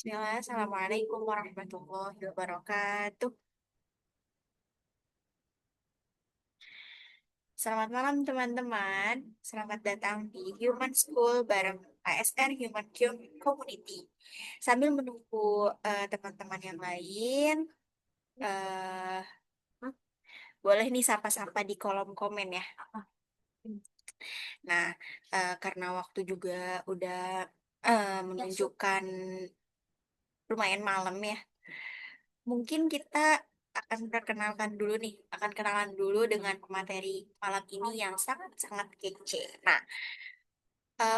Bismillah, Assalamualaikum warahmatullahi wabarakatuh. Selamat malam teman-teman. Selamat datang di Human School bareng ASR Human Community. Sambil menunggu teman-teman yang lain, eh, boleh nih sapa-sapa di kolom komen ya. Nah, karena waktu juga udah menunjukkan lumayan malam ya. Mungkin kita akan perkenalkan dulu nih, akan kenalan dulu dengan pemateri malam ini yang sangat-sangat kece. Nah,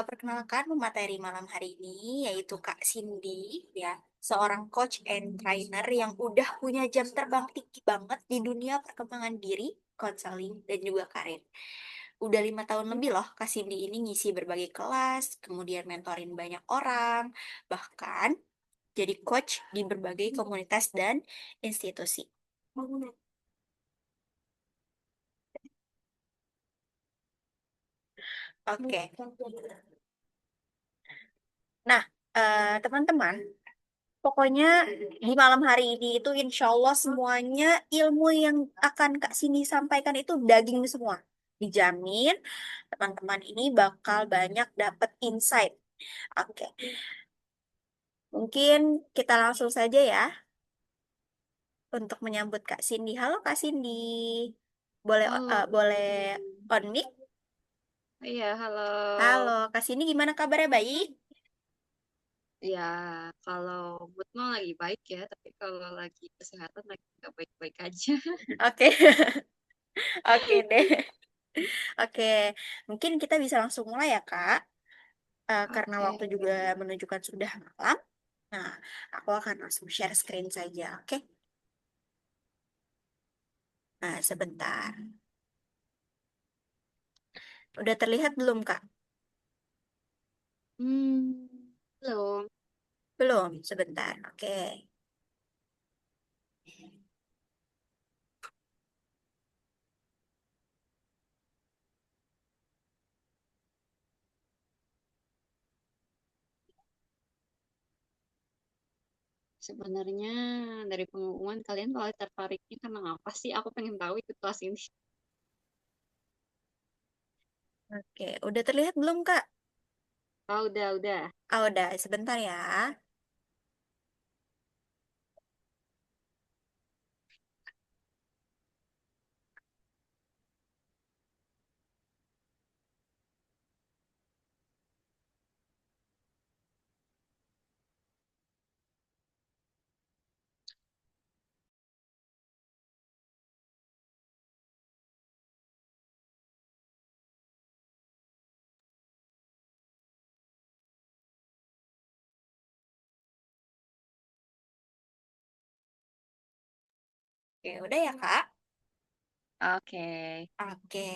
perkenalkan pemateri malam hari ini yaitu Kak Cindy, ya, seorang coach and trainer yang udah punya jam terbang tinggi banget di dunia perkembangan diri, konseling, dan juga karir. Udah 5 tahun lebih loh Kak Cindy ini ngisi berbagai kelas, kemudian mentorin banyak orang, bahkan jadi coach di berbagai komunitas dan institusi. Oke. Nah, teman-teman, pokoknya di malam hari ini itu insya Allah semuanya ilmu yang akan Kak Sini sampaikan itu daging semua. Dijamin teman-teman ini bakal banyak dapat insight. Oke, mungkin kita langsung saja ya untuk menyambut Kak Cindy. Halo Kak Cindy. Boleh Halo, boleh on mic? iya halo. Halo, Kak Cindy gimana kabarnya baik? Ya, kalau mood mah lagi baik ya, tapi kalau lagi kesehatan lagi nggak baik-baik aja. Oke, oke deh. Oke, mungkin kita bisa langsung mulai ya, Kak. Karena Oke, waktu juga menunjukkan sudah malam. Nah, aku akan langsung share screen saja, oke? Nah, sebentar. Udah terlihat belum, Kak? hmm, belum. Belum, sebentar. Oke. Sebenarnya dari pengumuman kalian kalau tertariknya karena apa sih? Aku pengen tahu ikut kelas ini. Oke, udah terlihat belum, Kak? Oh, udah. Oh, udah, sebentar ya. Oke, udah ya, Kak? Oke. Oke.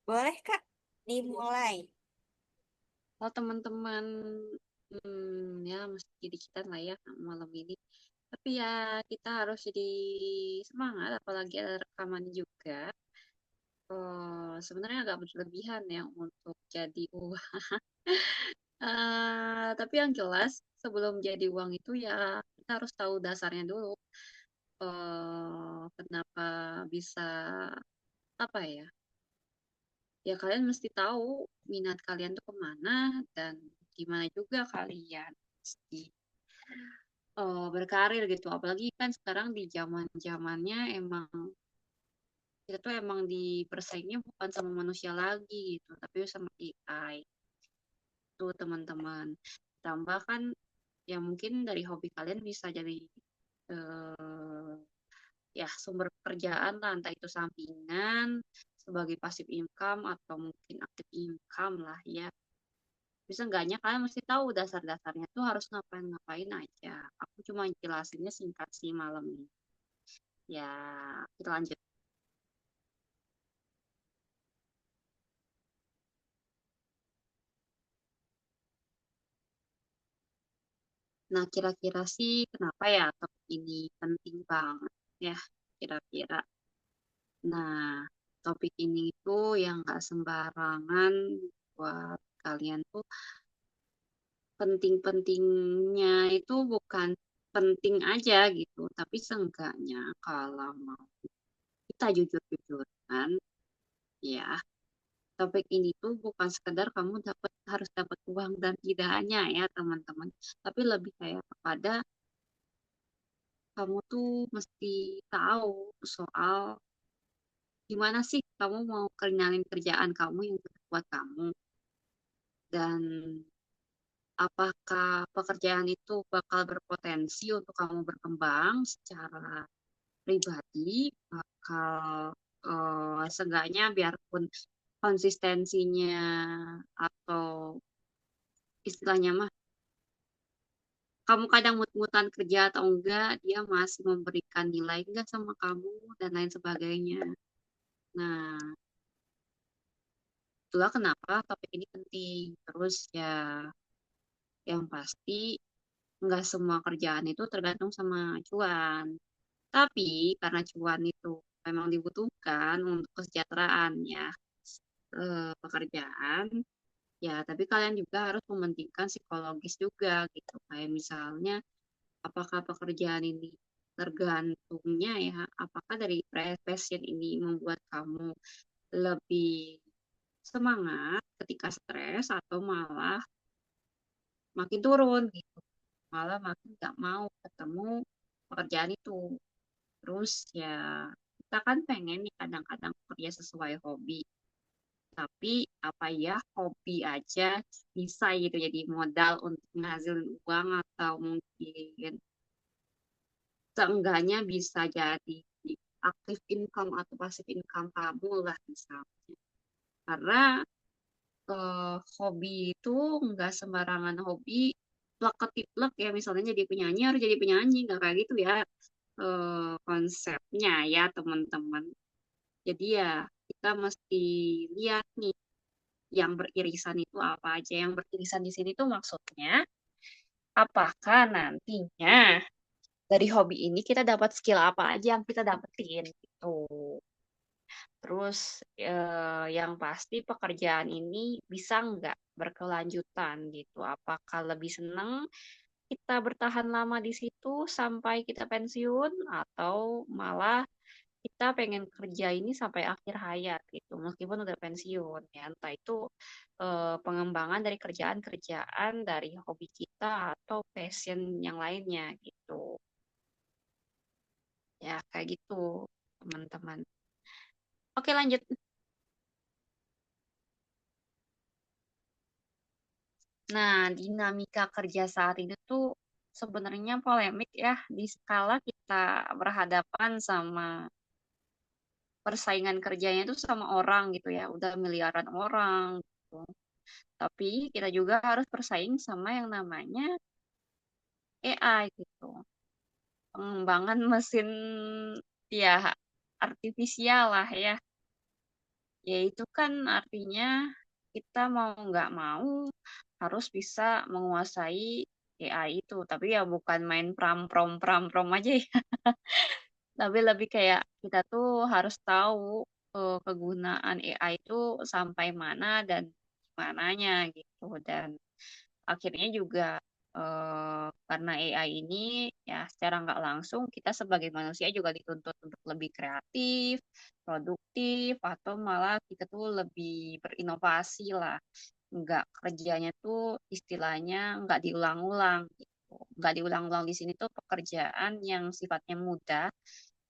Boleh, Kak? Dimulai. Kalau teman-teman, ya mesti didikitan lah ya malam ini. Tapi ya kita harus jadi semangat, apalagi ada rekaman juga. Sebenarnya agak berlebihan ya untuk jadi uang. Tapi yang jelas sebelum jadi uang itu ya kita harus tahu dasarnya dulu. Kenapa bisa apa ya? Ya kalian mesti tahu minat kalian tuh kemana dan gimana juga kalian mesti berkarir gitu. Apalagi kan sekarang di zaman zamannya emang kita tuh emang dipersaingnya bukan sama manusia lagi gitu, tapi sama AI tuh teman-teman. Tambah kan ya mungkin dari hobi kalian bisa jadi eh, ya sumber pekerjaan lah, entah itu sampingan sebagai passive income atau mungkin active income lah ya. Bisa enggaknya kalian mesti tahu dasar-dasarnya tuh harus ngapain-ngapain aja. Aku cuma jelasinnya singkat sih malam ini. Ya, kita lanjut. Nah, kira-kira sih kenapa ya topik ini penting banget ya, kira-kira. Nah, topik ini tuh yang gak sembarangan buat kalian tuh penting-pentingnya itu bukan penting aja gitu, tapi seenggaknya kalau mau kita jujur-jujuran, ya topik ini tuh bukan sekedar kamu harus dapat uang dan tidak hanya ya teman-teman, tapi lebih kayak kepada kamu tuh mesti tahu soal gimana sih kamu mau kenalin kerjaan kamu yang cocok buat kamu, dan apakah pekerjaan itu bakal berpotensi untuk kamu berkembang secara pribadi, bakal seenggaknya biarpun konsistensinya atau istilahnya mah kamu kadang mut-mutan kerja atau enggak, dia masih memberikan nilai enggak sama kamu dan lain sebagainya. Nah, itulah kenapa topik ini penting. Terus ya, yang pasti enggak semua kerjaan itu tergantung sama cuan. Tapi karena cuan itu memang dibutuhkan untuk kesejahteraan ya pekerjaan, ya tapi kalian juga harus mementingkan psikologis juga gitu. Kayak misalnya apakah pekerjaan ini tergantungnya ya, apakah dari passion ini membuat kamu lebih semangat ketika stres atau malah makin turun gitu, malah makin nggak mau ketemu pekerjaan itu. Terus ya kita kan pengen nih kadang-kadang kerja sesuai hobi, tapi apa ya hobi aja bisa gitu jadi modal untuk menghasilkan uang atau mungkin seenggaknya bisa jadi aktif income atau passive income kamu lah misalnya. Karena hobi itu nggak sembarangan hobi plek ketiplek ya misalnya jadi penyanyi harus jadi penyanyi nggak kayak gitu ya konsepnya ya teman-teman. Jadi ya kita mesti lihat nih yang beririsan itu apa aja. Yang beririsan di sini tuh maksudnya apakah nantinya dari hobi ini kita dapat skill apa aja yang kita dapetin gitu. Terus yang pasti pekerjaan ini bisa nggak berkelanjutan gitu. Apakah lebih seneng kita bertahan lama di situ sampai kita pensiun atau malah kita pengen kerja ini sampai akhir hayat gitu meskipun udah pensiun ya entah itu pengembangan dari kerjaan-kerjaan dari hobi kita atau passion yang lainnya gitu ya kayak gitu teman-teman. Oke lanjut. Nah, dinamika kerja saat ini tuh sebenarnya polemik ya di skala kita berhadapan sama persaingan kerjanya itu sama orang gitu ya, udah miliaran orang gitu. Tapi kita juga harus bersaing sama yang namanya AI gitu. Pengembangan mesin ya artifisial lah ya. Yaitu kan artinya kita mau nggak mau harus bisa menguasai AI itu. Tapi ya bukan main pram-prom aja ya. Tapi lebih kayak kita tuh harus tahu kegunaan AI itu sampai mana dan mananya gitu. Dan akhirnya juga karena AI ini ya secara nggak langsung kita sebagai manusia juga dituntut untuk lebih kreatif, produktif, atau malah kita tuh lebih berinovasi lah. Nggak kerjanya tuh istilahnya nggak diulang-ulang gitu. Nggak diulang-ulang di sini tuh pekerjaan yang sifatnya mudah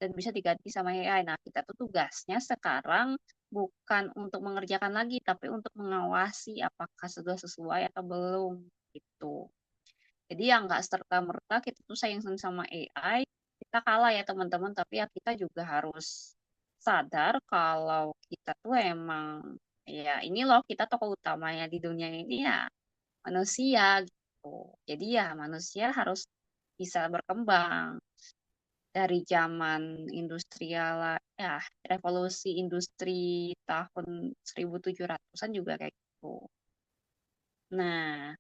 dan bisa diganti sama AI. Nah, kita tuh tugasnya sekarang bukan untuk mengerjakan lagi, tapi untuk mengawasi apakah sudah sesuai atau belum gitu. Jadi ya nggak serta-merta kita tuh sayang sama AI, kita kalah ya teman-teman, tapi ya kita juga harus sadar kalau kita tuh emang ya ini loh kita tokoh utamanya di dunia ini ya manusia gitu. Jadi ya manusia harus bisa berkembang dari zaman industrial ya revolusi industri tahun 1700-an juga kayak gitu. Nah,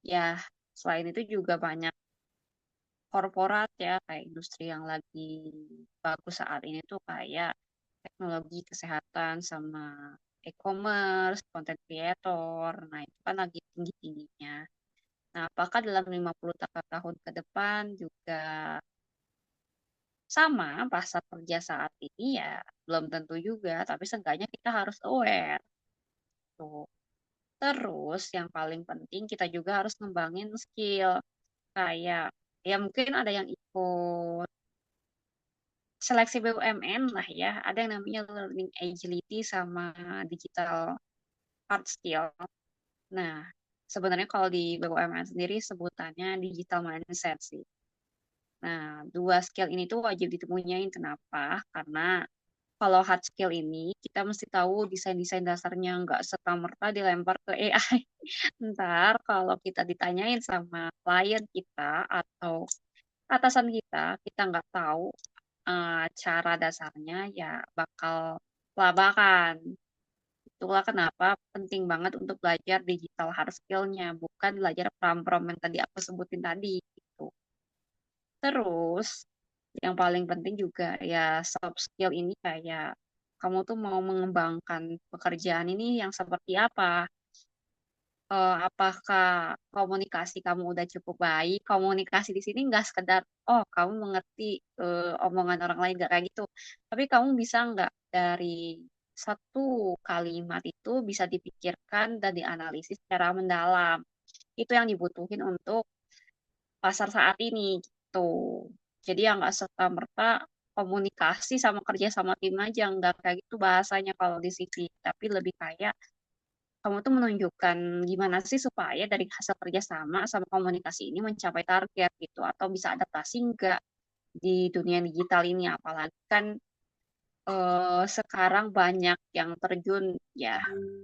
ya selain itu juga banyak korporat ya kayak industri yang lagi bagus saat ini tuh kayak teknologi kesehatan sama e-commerce, content creator. Nah, itu kan lagi tinggi-tingginya. Nah, apakah dalam 50 tahun ke depan juga sama pasar kerja saat ini ya belum tentu juga, tapi seenggaknya kita harus aware tuh. Terus yang paling penting kita juga harus ngembangin skill kayak ya mungkin ada yang ikut seleksi BUMN lah ya, ada yang namanya learning agility sama digital hard skill. Nah, sebenarnya kalau di BUMN sendiri sebutannya digital mindset sih. Nah, dua skill ini tuh wajib ditempuin. Kenapa? Karena kalau hard skill ini kita mesti tahu desain-desain dasarnya, nggak serta-merta dilempar ke AI. Ntar kalau kita ditanyain sama klien kita atau atasan kita, kita nggak tahu cara dasarnya ya bakal kelabakan. Itulah kenapa penting banget untuk belajar digital hard skill-nya, bukan belajar prom-prom yang tadi aku sebutin tadi gitu. Terus yang paling penting juga ya soft skill ini kayak kamu tuh mau mengembangkan pekerjaan ini yang seperti apa? Apakah komunikasi kamu udah cukup baik? Komunikasi di sini nggak sekedar oh kamu mengerti omongan orang lain nggak kayak gitu, tapi kamu bisa nggak dari satu kalimat itu bisa dipikirkan dan dianalisis secara mendalam. Itu yang dibutuhin untuk pasar saat ini gitu. Jadi yang nggak serta-merta komunikasi sama kerja sama tim aja nggak kayak gitu bahasanya kalau di CV, tapi lebih kayak kamu tuh menunjukkan gimana sih supaya dari hasil kerja sama sama komunikasi ini mencapai target gitu atau bisa adaptasi nggak di dunia digital ini apalagi kan sekarang banyak yang terjun ya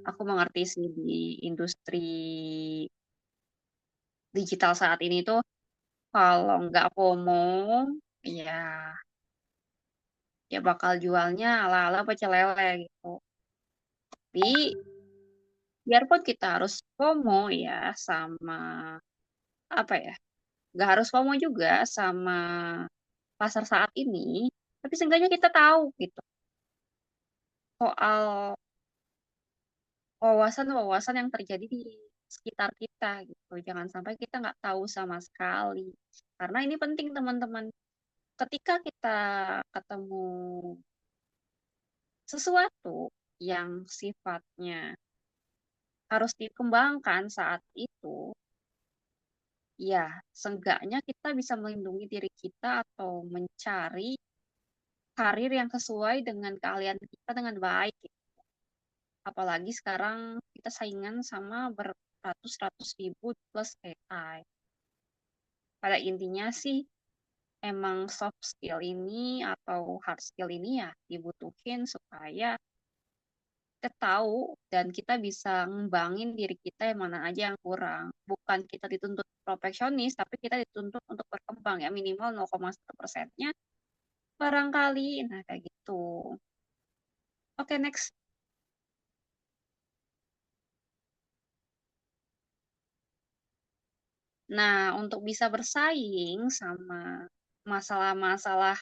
aku mengerti sih di industri digital saat ini tuh kalau nggak FOMO ya ya bakal jualnya ala-ala pecel lele gitu. Tapi biarpun kita harus FOMO ya sama apa ya, nggak harus FOMO juga sama pasar saat ini, tapi seenggaknya kita tahu gitu soal wawasan-wawasan yang terjadi di sekitar kita gitu. Jangan sampai kita nggak tahu sama sekali. Karena ini penting teman-teman. Ketika kita ketemu sesuatu yang sifatnya harus dikembangkan saat itu, ya seenggaknya kita bisa melindungi diri kita atau mencari karir yang sesuai dengan keahlian kita dengan baik. Apalagi sekarang kita saingan sama beratus-ratus ribu plus AI. Pada intinya sih, emang soft skill ini atau hard skill ini ya dibutuhin supaya kita tahu dan kita bisa ngembangin diri kita yang mana aja yang kurang. Bukan kita dituntut perfeksionis, tapi kita dituntut untuk berkembang ya minimal 0,1%-nya barangkali. Nah, kayak gitu. Oke, next. Nah, untuk bisa bersaing sama masalah-masalah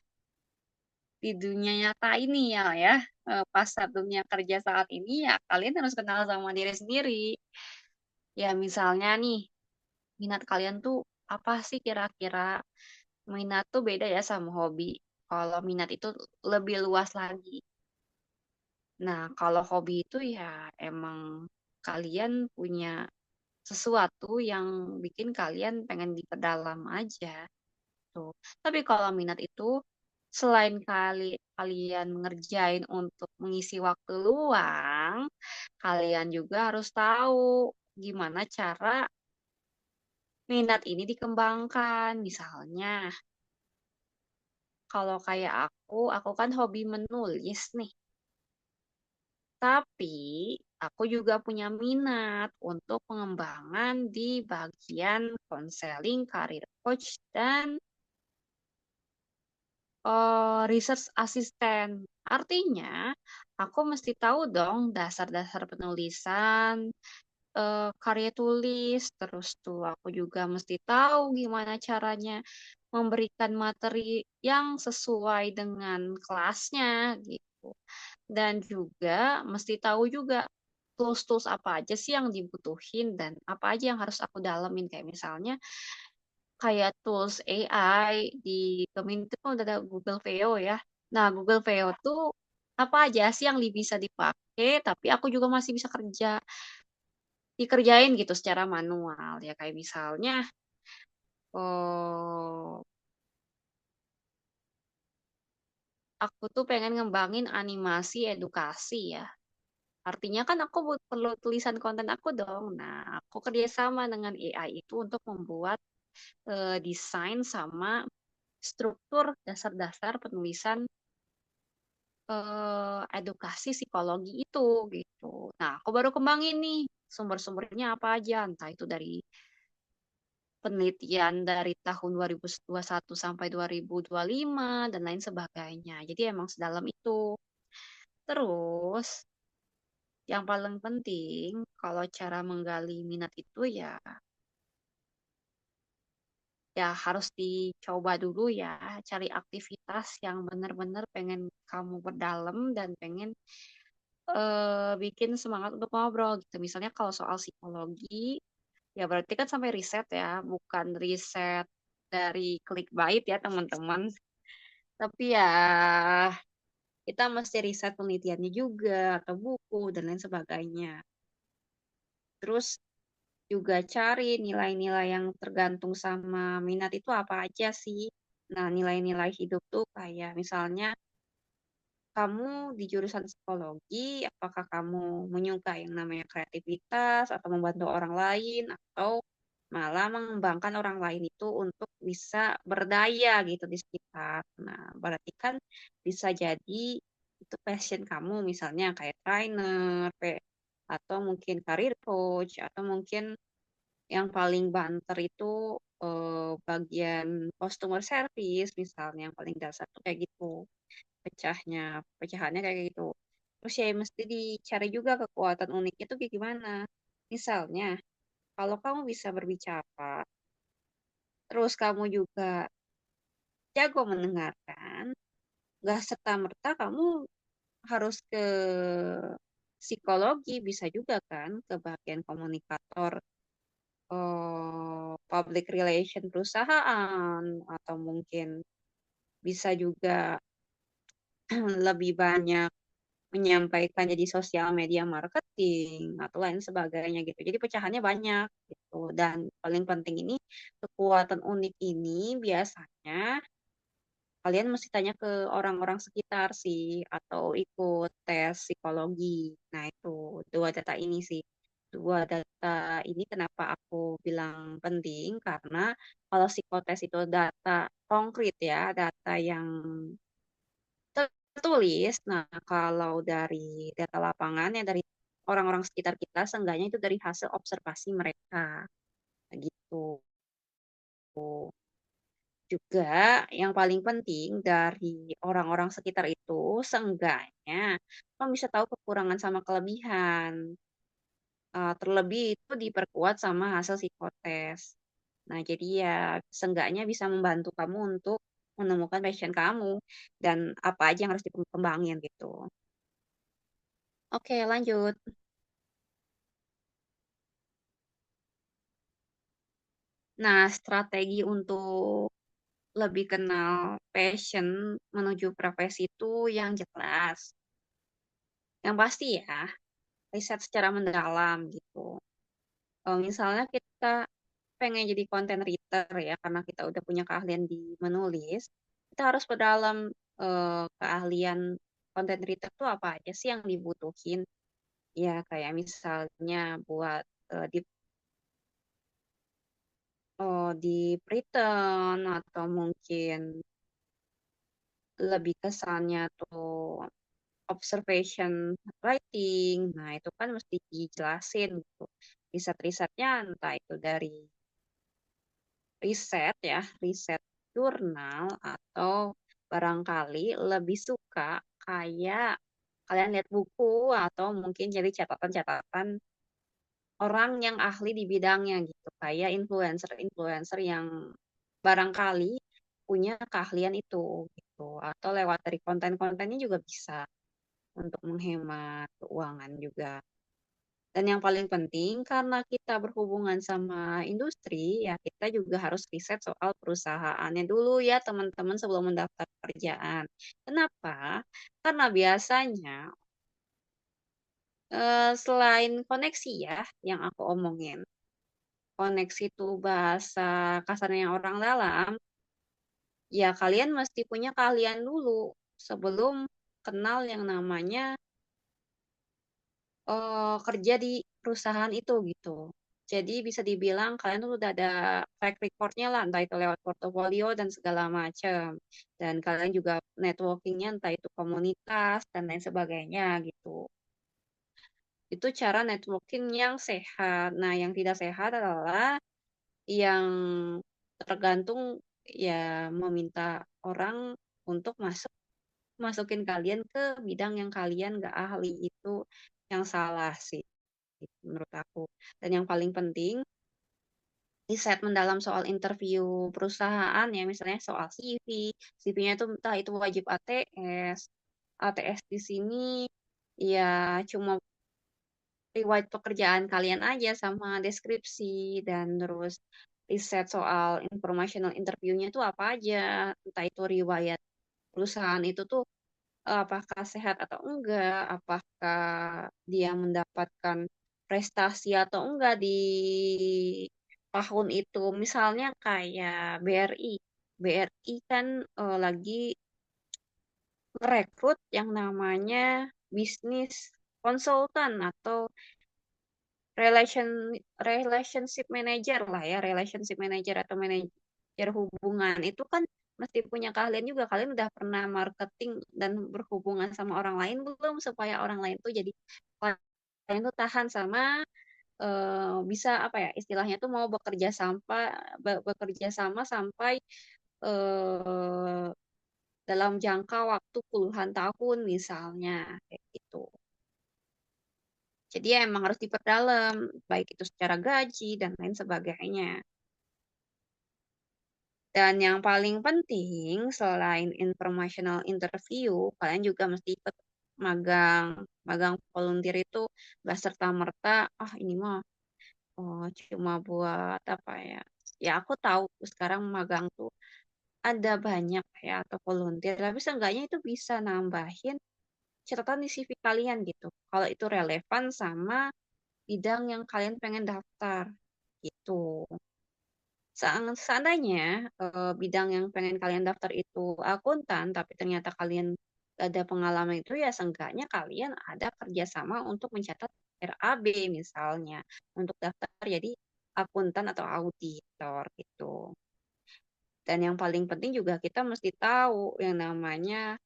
di dunia nyata ini ya, pasar dunia kerja saat ini ya kalian harus kenal sama diri sendiri. Ya misalnya nih, minat kalian tuh apa sih kira-kira? Minat tuh beda ya sama hobi. Kalau minat itu lebih luas lagi. Nah, kalau hobi itu ya emang kalian punya sesuatu yang bikin kalian pengen diperdalam aja tuh. Tapi kalau minat itu selain kalian ngerjain untuk mengisi waktu luang, kalian juga harus tahu gimana cara minat ini dikembangkan. Misalnya, kalau kayak aku kan hobi menulis nih. Tapi aku juga punya minat untuk pengembangan di bagian konseling, karir coach, dan research assistant. Artinya, aku mesti tahu dong dasar-dasar penulisan, karya tulis, terus tuh aku juga mesti tahu gimana caranya memberikan materi yang sesuai dengan kelasnya gitu. Dan juga mesti tahu juga tools-tools apa aja sih yang dibutuhin dan apa aja yang harus aku dalemin. Kayak misalnya kayak tools AI di Gemini itu kan udah ada Google VO ya. Nah, Google VO tuh apa aja sih yang bisa dipakai, tapi aku juga masih bisa dikerjain gitu secara manual ya. Kayak misalnya, oh, aku tuh pengen ngembangin animasi edukasi ya. Artinya kan aku perlu tulisan konten aku dong. Nah, aku kerjasama dengan AI itu untuk membuat desain sama struktur dasar-dasar penulisan edukasi psikologi itu gitu. Nah, aku baru kembangin nih sumber-sumbernya apa aja, entah itu dari penelitian dari tahun 2021 sampai 2025 dan lain sebagainya. Jadi emang sedalam itu. Terus yang paling penting kalau cara menggali minat itu ya harus dicoba dulu ya, cari aktivitas yang benar-benar pengen kamu berdalam dan pengen bikin semangat untuk ngobrol gitu. Misalnya kalau soal psikologi, ya berarti kan sampai riset ya, bukan riset dari clickbait ya teman-teman. Tapi ya kita mesti riset penelitiannya juga, atau buku, dan lain sebagainya. Terus juga cari nilai-nilai yang tergantung sama minat itu apa aja sih. Nah, nilai-nilai hidup tuh kayak misalnya kamu di jurusan psikologi, apakah kamu menyukai yang namanya kreativitas atau membantu orang lain atau malah mengembangkan orang lain itu untuk bisa berdaya gitu di sekitar. Nah, berarti kan bisa jadi itu passion kamu misalnya kayak trainer, atau mungkin career coach atau mungkin yang paling banter itu bagian customer service misalnya yang paling dasar tuh kayak gitu pecahannya kayak gitu. Terus ya mesti dicari juga kekuatan uniknya itu kayak gimana. Misalnya, kalau kamu bisa berbicara, terus kamu juga jago mendengarkan, gak serta-merta kamu harus ke psikologi, bisa juga kan ke bagian komunikator, public relation perusahaan, atau mungkin bisa juga lebih banyak menyampaikan jadi sosial media marketing atau lain sebagainya gitu. Jadi pecahannya banyak gitu. Dan paling penting ini kekuatan unik ini biasanya kalian mesti tanya ke orang-orang sekitar sih atau ikut tes psikologi. Nah, itu dua data ini sih. Dua data ini kenapa aku bilang penting karena kalau psikotes itu data konkret ya, data yang tertulis. Nah, kalau dari data lapangan ya dari orang-orang sekitar kita, seenggaknya itu dari hasil observasi mereka. Gitu. Juga yang paling penting dari orang-orang sekitar itu, seenggaknya kamu bisa tahu kekurangan sama kelebihan. Terlebih itu diperkuat sama hasil psikotes. Nah, jadi ya seenggaknya bisa membantu kamu untuk menemukan passion kamu dan apa aja yang harus dikembangin gitu. Oke, lanjut. Nah, strategi untuk lebih kenal passion menuju profesi itu yang jelas. Yang pasti ya, riset secara mendalam gitu. Misalnya kita pengen jadi content writer ya, karena kita udah punya keahlian di menulis, kita harus berdalam keahlian content writer itu apa aja sih yang dibutuhin. Ya, kayak misalnya buat di Britain atau mungkin lebih kesannya tuh observation writing. Nah, itu kan mesti dijelasin gitu. Riset-risetnya entah itu dari riset ya, riset jurnal atau barangkali lebih suka kayak kalian lihat buku atau mungkin jadi catatan-catatan orang yang ahli di bidangnya gitu. Kayak influencer-influencer yang barangkali punya keahlian itu gitu. Atau lewat dari konten-kontennya juga bisa. untuk menghemat keuangan juga. Dan yang paling penting karena kita berhubungan sama industri, ya kita juga harus riset soal perusahaannya dulu ya teman-teman sebelum mendaftar pekerjaan. Kenapa? Karena biasanya selain koneksi ya yang aku omongin, koneksi itu bahasa kasarnya orang dalam, ya kalian mesti punya keahlian dulu sebelum kenal yang namanya kerja di perusahaan itu gitu. Jadi bisa dibilang kalian tuh udah ada track record-nya lah, entah itu lewat portofolio dan segala macam. Dan kalian juga networking-nya entah itu komunitas dan lain sebagainya gitu. Itu cara networking yang sehat. Nah, yang tidak sehat adalah yang tergantung ya meminta orang untuk masukin kalian ke bidang yang kalian gak ahli itu yang salah sih menurut aku. Dan yang paling penting riset mendalam soal interview perusahaan ya misalnya soal CV, CV-nya itu entah itu wajib ATS. ATS di sini ya cuma riwayat pekerjaan kalian aja sama deskripsi dan terus riset soal informational interview-nya itu apa aja, entah itu riwayat perusahaan itu tuh apakah sehat atau enggak, apakah dia mendapatkan prestasi atau enggak di tahun itu. Misalnya kayak BRI. BRI kan lagi merekrut yang namanya bisnis konsultan atau relation relationship manager lah ya, relationship manager atau manajer hubungan itu kan mesti punya keahlian juga. Kalian udah pernah marketing dan berhubungan sama orang lain belum supaya orang lain tuh jadi kalian tuh tahan sama bisa apa ya istilahnya tuh mau bekerja sama sampai eh, dalam jangka waktu puluhan tahun misalnya kayak gitu. Jadi ya emang harus diperdalam, baik itu secara gaji dan lain sebagainya. Dan yang paling penting, selain informational interview, kalian juga mesti ikut magang. Magang volunteer itu gak serta-merta, ah ini mah cuma buat apa ya. Ya aku tahu sekarang magang tuh ada banyak ya atau volunteer, tapi seenggaknya itu bisa nambahin catatan di CV kalian gitu. Kalau itu relevan sama bidang yang kalian pengen daftar gitu. Seandainya bidang yang pengen kalian daftar itu akuntan, tapi ternyata kalian gak ada pengalaman itu, ya seenggaknya kalian ada kerjasama untuk mencatat RAB misalnya, untuk daftar jadi akuntan atau auditor gitu. Dan yang paling penting juga kita mesti tahu yang namanya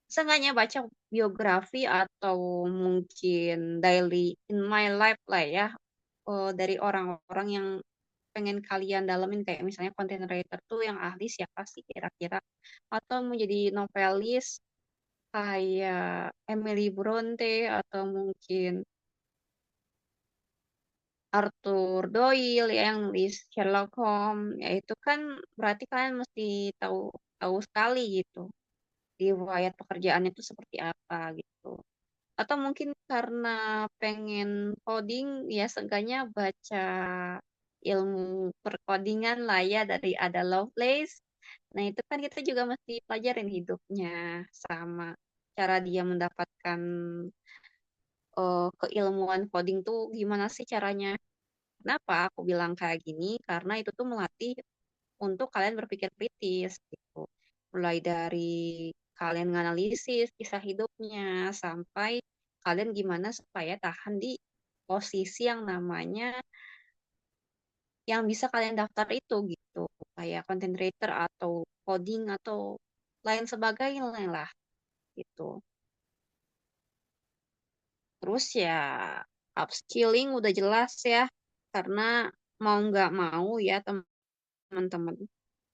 seenggaknya baca biografi atau mungkin daily in my life lah ya dari orang-orang yang pengen kalian dalemin kayak misalnya content writer tuh yang ahli siapa sih kira-kira atau mau jadi novelis kayak Emily Bronte atau mungkin Arthur Doyle ya, yang nulis Sherlock Holmes ya itu kan berarti kalian mesti tahu tahu sekali gitu riwayat pekerjaannya itu seperti apa gitu. Atau mungkin karena pengen coding, ya seenggaknya baca ilmu perkodingan lah ya dari Ada Lovelace. Nah, itu kan kita juga mesti pelajarin hidupnya sama cara dia mendapatkan keilmuan coding tuh gimana sih caranya. Kenapa aku bilang kayak gini? Karena itu tuh melatih untuk kalian berpikir kritis gitu. Mulai dari kalian menganalisis kisah hidupnya sampai kalian gimana supaya tahan di posisi yang namanya yang bisa kalian daftar itu gitu. Kayak content creator atau coding atau lain sebagainya lah gitu. Terus ya upskilling udah jelas ya karena mau nggak mau ya teman-teman.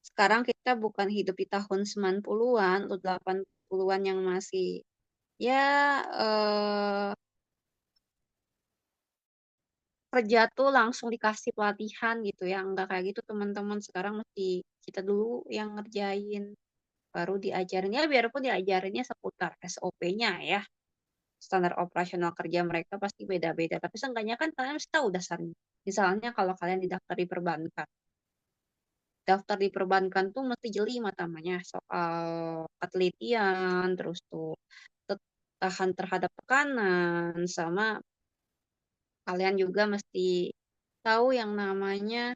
Sekarang kita bukan hidup di tahun 90-an atau 80-an yang masih ya eh, kerja tuh langsung dikasih pelatihan gitu ya. Enggak kayak gitu teman-teman. Sekarang mesti kita dulu yang ngerjain. baru diajarin ya biarpun diajarinnya seputar SOP-nya ya, standar operasional kerja mereka pasti beda-beda, tapi seenggaknya kan kalian mesti tahu dasarnya. Misalnya kalau kalian didaftar di perbankan, daftar di perbankan tuh mesti jeli namanya soal ketelitian, terus tuh tahan terhadap tekanan, sama kalian juga mesti tahu yang namanya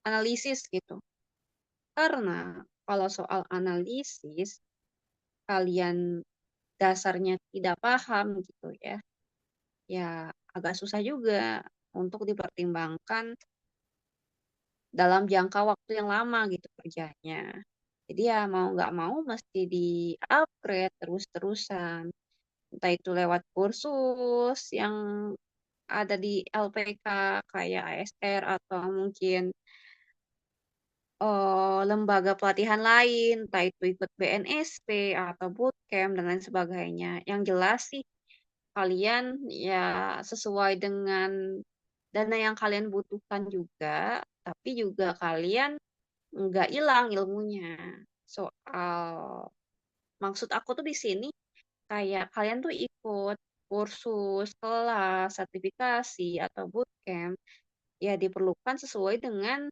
analisis gitu. Karena kalau soal analisis, kalian dasarnya tidak paham gitu ya, ya agak susah juga untuk dipertimbangkan dalam jangka waktu yang lama gitu kerjanya. Jadi ya mau nggak mau mesti di-upgrade terus-terusan. Entah itu lewat kursus yang ada di LPK kayak ASR atau mungkin lembaga pelatihan lain, entah itu ikut BNSP atau bootcamp dan lain sebagainya. Yang jelas sih kalian ya sesuai dengan dana yang kalian butuhkan juga, tapi juga kalian nggak hilang ilmunya. Soal maksud aku tuh di sini kayak kalian tuh ikut kursus, kelas, sertifikasi atau bootcamp ya diperlukan sesuai dengan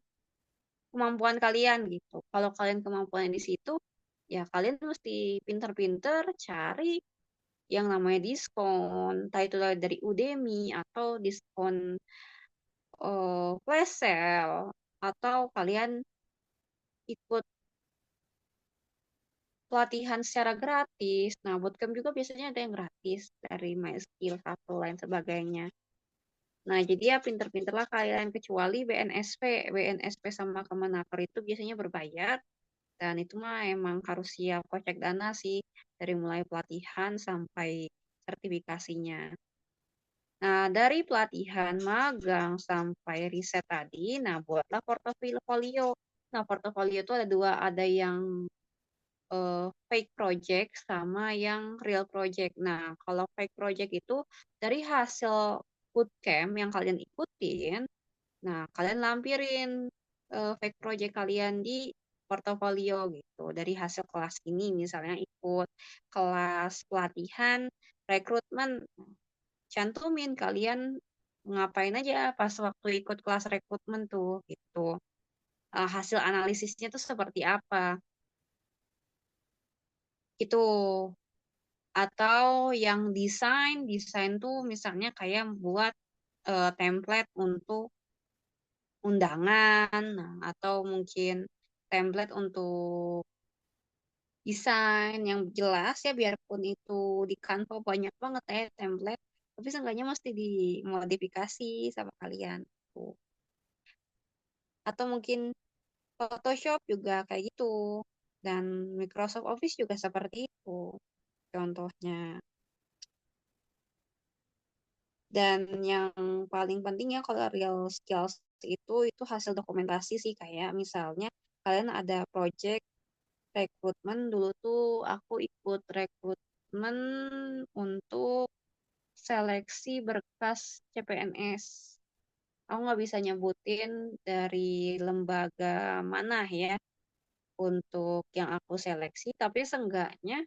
kemampuan kalian gitu. Kalau kalian kemampuannya di situ, ya kalian mesti pinter-pinter cari yang namanya diskon, entah itu dari Udemy atau diskon flash sale, atau kalian ikut pelatihan secara gratis. Nah, bootcamp juga biasanya ada yang gratis dari MySkill atau lain sebagainya. Nah, jadi ya pinter-pinterlah kalian kecuali BNSP. BNSP sama Kemenaker itu biasanya berbayar. Dan itu mah emang harus siap kocek dana sih, dari mulai pelatihan sampai sertifikasinya. Nah, dari pelatihan, magang, sampai riset tadi, nah buatlah portofolio. Nah, portofolio itu ada dua, ada yang fake project sama yang real project. Nah, kalau fake project itu dari hasil bootcamp yang kalian ikutin, nah, kalian lampirin fake project kalian di portofolio gitu. Dari hasil kelas ini misalnya ikut kelas pelatihan rekrutmen, cantumin kalian ngapain aja pas waktu ikut kelas rekrutmen tuh gitu. Hasil analisisnya tuh seperti apa? Itu atau yang desain tuh misalnya kayak buat template untuk undangan, nah, atau mungkin template untuk desain yang jelas ya biarpun itu di Canva banyak banget ya template, tapi seenggaknya mesti dimodifikasi sama kalian tuh. Atau mungkin Photoshop juga kayak gitu dan Microsoft Office juga seperti itu contohnya. Dan yang paling pentingnya kalau real skills itu hasil dokumentasi sih kayak misalnya kalian ada project rekrutmen dulu tuh aku ikut rekrutmen untuk seleksi berkas CPNS. Aku nggak bisa nyebutin dari lembaga mana ya untuk yang aku seleksi, tapi seenggaknya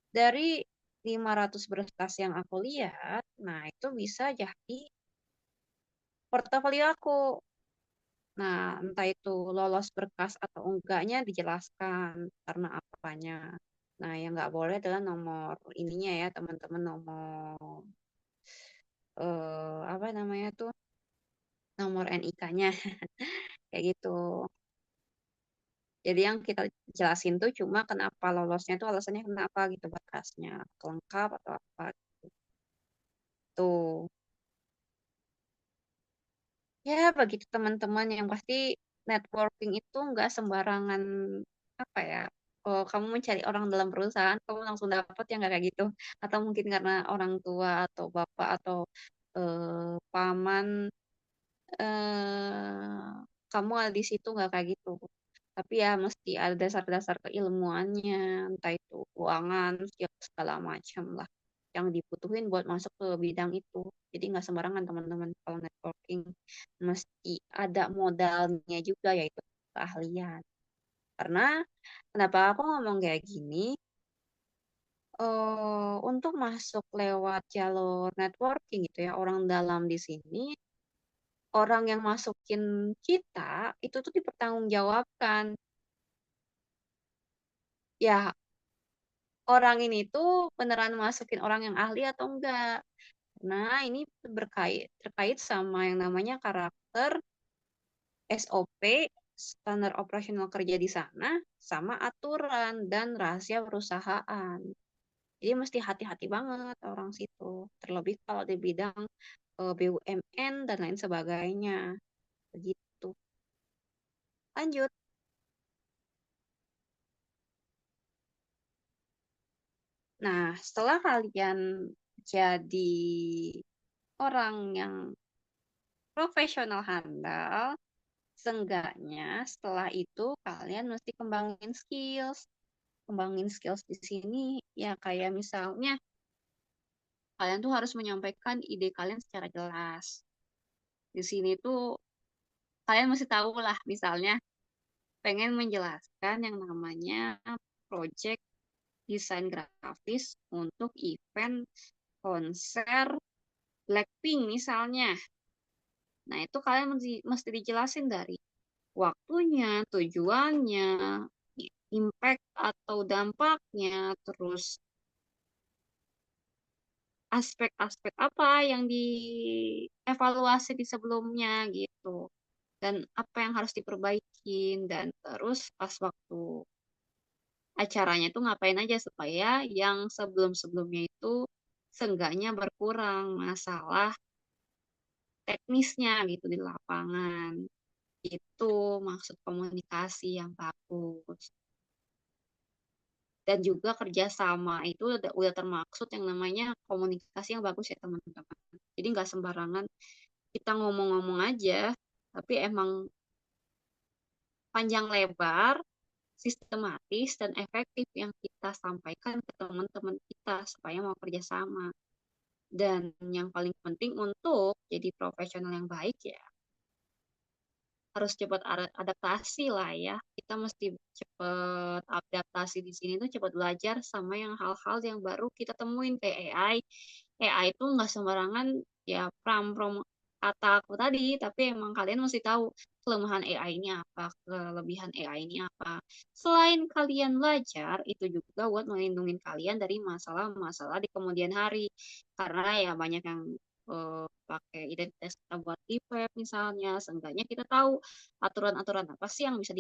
dari 500 berkas yang aku lihat, nah itu bisa jadi portofolio aku. Nah, entah itu lolos berkas atau enggaknya dijelaskan karena apanya. Nah, yang nggak boleh adalah nomor ininya ya, teman-teman, nomor apa namanya tuh, nomor NIK-nya kayak gitu. Jadi yang kita jelasin tuh cuma kenapa lolosnya tuh alasannya kenapa gitu berkasnya lengkap atau apa tuh. Ya, begitu teman-teman yang pasti networking itu nggak sembarangan apa ya. Oh, kamu mencari orang dalam perusahaan, kamu langsung dapat yang nggak kayak gitu. Atau mungkin karena orang tua atau bapak atau paman eh, kamu ada di situ nggak kayak gitu. Tapi ya mesti ada dasar-dasar keilmuannya, entah itu keuangan, segala macam lah yang dibutuhin buat masuk ke bidang itu. Jadi nggak sembarangan teman-teman kalau networking mesti ada modalnya juga yaitu keahlian. Karena kenapa aku ngomong kayak gini? Untuk masuk lewat jalur networking gitu ya, orang dalam di sini, orang yang masukin kita itu tuh dipertanggungjawabkan. Ya, orang ini tuh beneran masukin orang yang ahli atau enggak. Nah, ini terkait sama yang namanya karakter SOP, standar operasional kerja di sana, sama aturan dan rahasia perusahaan. Jadi mesti hati-hati banget orang situ. Terlebih kalau di bidang BUMN dan lain sebagainya. Begitu. Lanjut. Nah, setelah kalian jadi orang yang profesional handal, seenggaknya setelah itu kalian mesti kembangin skills. Kembangin skills di sini ya kayak misalnya kalian tuh harus menyampaikan ide kalian secara jelas. Di sini tuh kalian mesti tahu lah misalnya pengen menjelaskan yang namanya project desain grafis untuk event konser Blackpink misalnya. Nah, itu kalian mesti dijelasin dari waktunya, tujuannya, impact atau dampaknya, terus aspek-aspek apa yang dievaluasi di sebelumnya gitu. Dan apa yang harus diperbaikin dan terus pas waktu acaranya itu ngapain aja supaya yang sebelum-sebelumnya itu seenggaknya berkurang masalah teknisnya gitu di lapangan. Itu maksud komunikasi yang bagus. Dan juga kerjasama itu udah termaksud yang namanya komunikasi yang bagus ya teman-teman. Jadi nggak sembarangan kita ngomong-ngomong aja, tapi emang panjang lebar, sistematis, dan efektif yang kita sampaikan ke teman-teman kita supaya mau kerjasama. Dan yang paling penting untuk jadi profesional yang baik ya harus cepat adaptasi lah ya. Kita mesti cepat adaptasi di sini tuh cepat belajar sama yang hal-hal yang baru kita temuin kayak AI. AI itu nggak sembarangan ya prom kata aku tadi, tapi emang kalian mesti tahu kelemahan AI ini apa, kelebihan AI ini apa. Selain kalian belajar, itu juga buat melindungi kalian dari masalah-masalah di kemudian hari. Karena ya banyak yang pakai identitas kita buat di web misalnya, seenggaknya kita tahu aturan-aturan apa sih yang bisa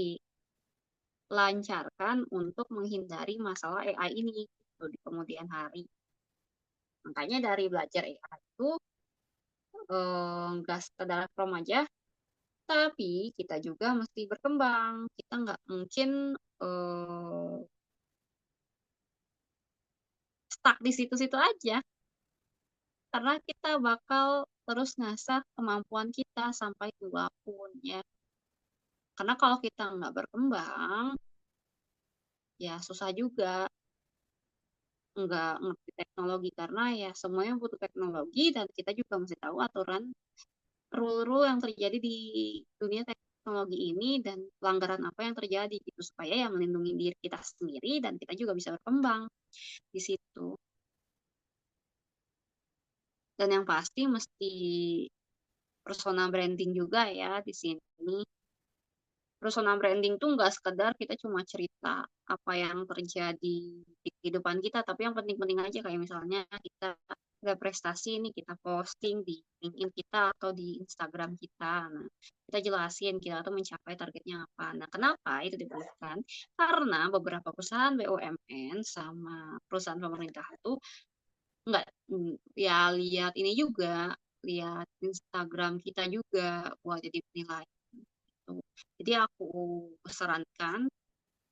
dilancarkan untuk menghindari masalah AI ini gitu, di kemudian hari. Makanya dari belajar AI itu nggak sekedar from aja, tapi kita juga mesti berkembang. Kita nggak mungkin eh, stuck di situ-situ aja, karena kita bakal terus ngasah kemampuan kita sampai tua pun ya. Karena kalau kita nggak berkembang, ya susah juga nggak ngerti teknologi karena ya semuanya butuh teknologi dan kita juga mesti tahu aturan rule-rule yang terjadi di dunia teknologi ini dan pelanggaran apa yang terjadi gitu supaya ya melindungi diri kita sendiri dan kita juga bisa berkembang di situ. Dan yang pasti mesti personal branding juga ya di sini. Personal branding tuh nggak sekedar kita cuma cerita apa yang terjadi di kehidupan kita, tapi yang penting-penting aja kayak misalnya kita ada prestasi nih kita posting di LinkedIn kita atau di Instagram kita. Nah, kita jelasin kita tuh mencapai targetnya apa. Nah, kenapa itu diperlukan? Karena beberapa perusahaan BUMN sama perusahaan pemerintah itu nggak ya lihat ini juga, lihat Instagram kita juga buat jadi penilai gitu. Jadi aku sarankan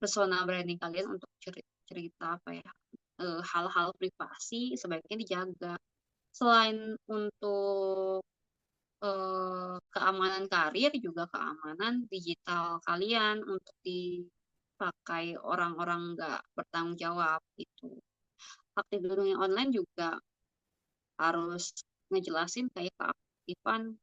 personal branding kalian untuk cerita apa ya hal-hal privasi sebaiknya dijaga. Selain untuk keamanan karir juga keamanan digital kalian untuk dipakai orang-orang nggak bertanggung jawab gitu. Aktif di dunia online juga harus ngejelasin kayak keaktifan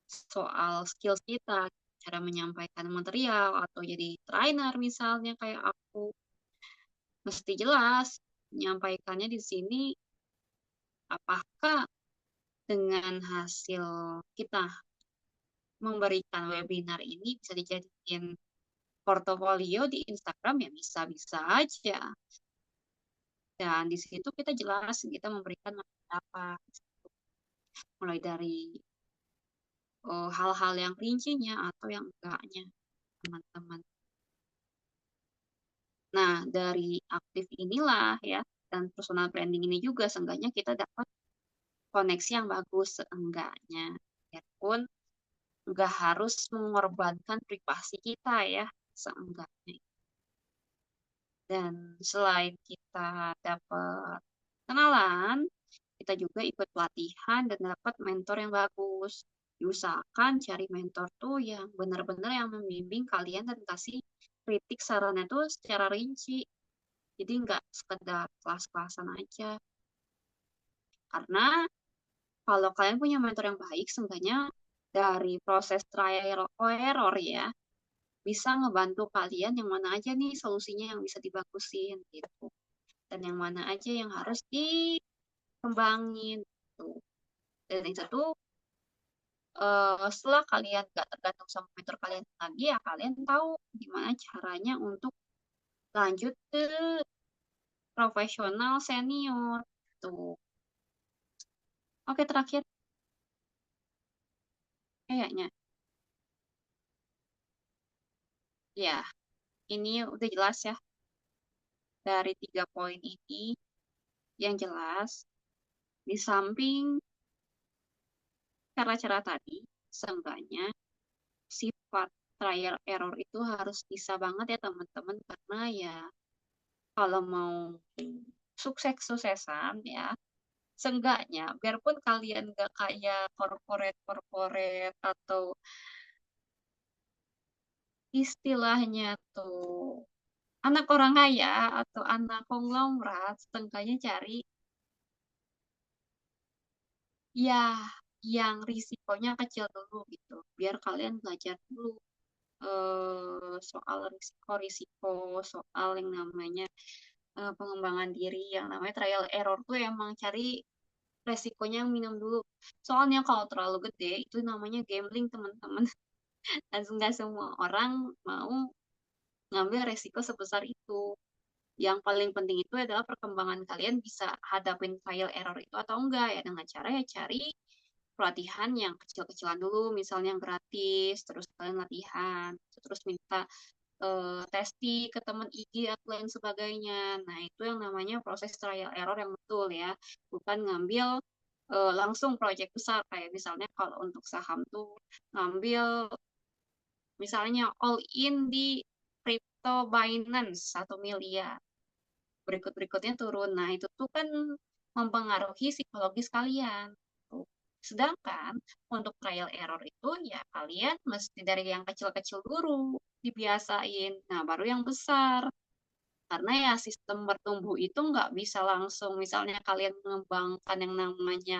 soal skills kita. cara menyampaikan material atau jadi trainer misalnya kayak aku mesti jelas menyampaikannya di sini apakah dengan hasil kita memberikan webinar ini bisa dijadiin portofolio di Instagram ya bisa-bisa aja. Dan di situ kita jelas kita memberikan materi apa, mulai dari hal-hal yang rincinya atau yang enggaknya, teman-teman. Nah, dari aktif inilah ya, dan personal branding ini juga seenggaknya kita dapat koneksi yang bagus seenggaknya. Biarpun nggak harus mengorbankan privasi kita ya, seenggaknya. Dan selain kita dapat kenalan, kita juga ikut pelatihan dan dapat mentor yang bagus. Diusahakan cari mentor tuh yang benar-benar yang membimbing kalian dan kasih kritik sarannya tuh secara rinci. Jadi nggak sekedar kelas-kelasan aja. Karena kalau kalian punya mentor yang baik, seenggaknya dari proses trial error ya, bisa ngebantu kalian yang mana aja nih solusinya yang bisa dibagusin gitu. Dan yang mana aja yang harus dikembangin gitu. Dan itu tuh setelah kalian gak tergantung sama mentor kalian lagi ya kalian tahu gimana caranya untuk lanjut ke profesional senior tuh. Oke terakhir kayaknya ya ini udah jelas ya dari 3 poin ini yang jelas di samping cara-cara tadi seenggaknya sifat trial error itu harus bisa banget ya teman-teman karena ya kalau mau sukses-suksesan ya seenggaknya biarpun kalian gak kayak corporate atau istilahnya tuh anak orang kaya atau anak konglomerat setengahnya cari ya yang risikonya kecil dulu gitu biar kalian belajar dulu soal risiko-risiko soal yang namanya pengembangan diri yang namanya trial error tuh emang cari resikonya yang minum dulu. Soalnya kalau terlalu gede itu namanya gambling teman-teman. Dan nggak semua orang mau ngambil resiko sebesar itu. Yang paling penting itu adalah perkembangan kalian bisa hadapin trial error itu atau enggak ya dengan cara ya cari pelatihan yang kecil-kecilan dulu, misalnya yang gratis, terus kalian latihan, terus minta testi ke teman IG atau lain sebagainya. Nah, itu yang namanya proses trial error yang betul ya. Bukan ngambil langsung proyek besar kayak misalnya kalau untuk saham tuh ngambil misalnya all in di crypto Binance 1 miliar. Berikut-berikutnya turun. Nah, itu tuh kan mempengaruhi psikologis kalian. Tuh. Sedangkan untuk trial error itu ya kalian mesti dari yang kecil-kecil dulu dibiasain. Nah, baru yang besar. Karena ya sistem bertumbuh itu nggak bisa langsung. Misalnya kalian mengembangkan yang namanya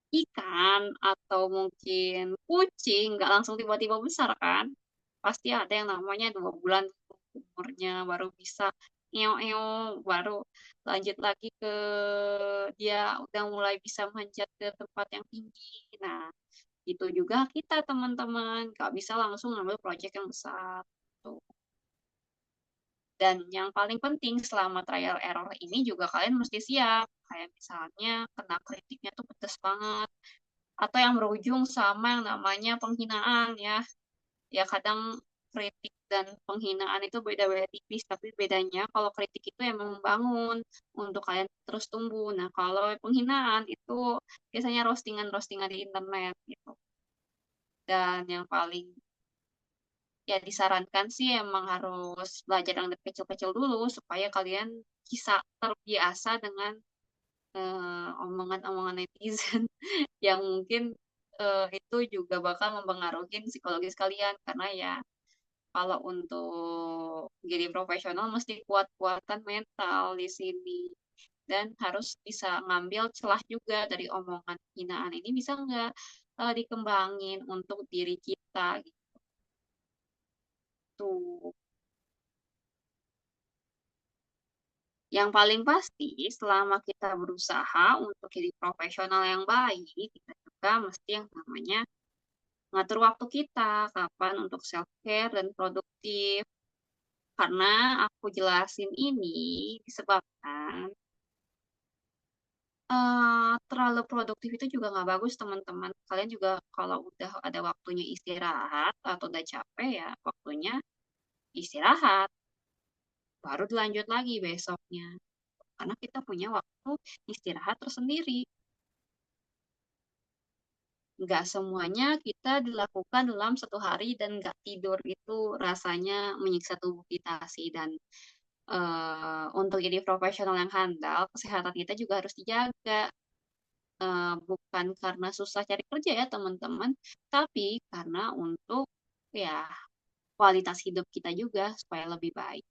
ikan atau mungkin kucing, nggak langsung tiba-tiba besar kan. Pasti ada yang namanya 2 bulan umurnya baru bisa eo baru lanjut lagi ke dia udah mulai bisa manjat ke tempat yang tinggi. Nah, itu juga kita teman-teman nggak bisa langsung ngambil proyek yang besar. Tuh. Dan yang paling penting selama trial error ini juga kalian mesti siap. Kayak misalnya kena kritiknya tuh pedes banget. Atau yang berujung sama yang namanya penghinaan ya. Ya kadang kritik dan penghinaan itu beda-beda tipis. Tapi bedanya kalau kritik itu emang membangun untuk kalian terus tumbuh. Nah kalau penghinaan itu biasanya roastingan-roastingan di internet gitu. Dan yang paling ya disarankan sih emang harus belajar yang dari kecil-kecil dulu supaya kalian bisa terbiasa dengan omongan-omongan netizen yang mungkin itu juga bakal mempengaruhi psikologis kalian karena ya kalau untuk jadi profesional mesti kuat-kuatan mental di sini dan harus bisa ngambil celah juga dari omongan hinaan ini bisa nggak dikembangin untuk diri kita Tuh. Yang paling pasti, selama kita berusaha untuk jadi profesional yang baik, kita juga mesti yang namanya ngatur waktu kita, kapan untuk self-care dan produktif. Karena aku jelasin ini disebabkan terlalu produktif itu juga nggak bagus, teman-teman. Kalian juga kalau udah ada waktunya istirahat atau udah capek ya, waktunya istirahat, baru dilanjut lagi besoknya. Karena kita punya waktu istirahat tersendiri. Nggak semuanya kita dilakukan dalam satu hari dan nggak tidur itu rasanya menyiksa tubuh kita sih. Dan untuk jadi profesional yang handal, kesehatan kita juga harus dijaga. Bukan karena susah cari kerja ya teman-teman, tapi karena untuk ya kualitas hidup kita juga supaya lebih baik.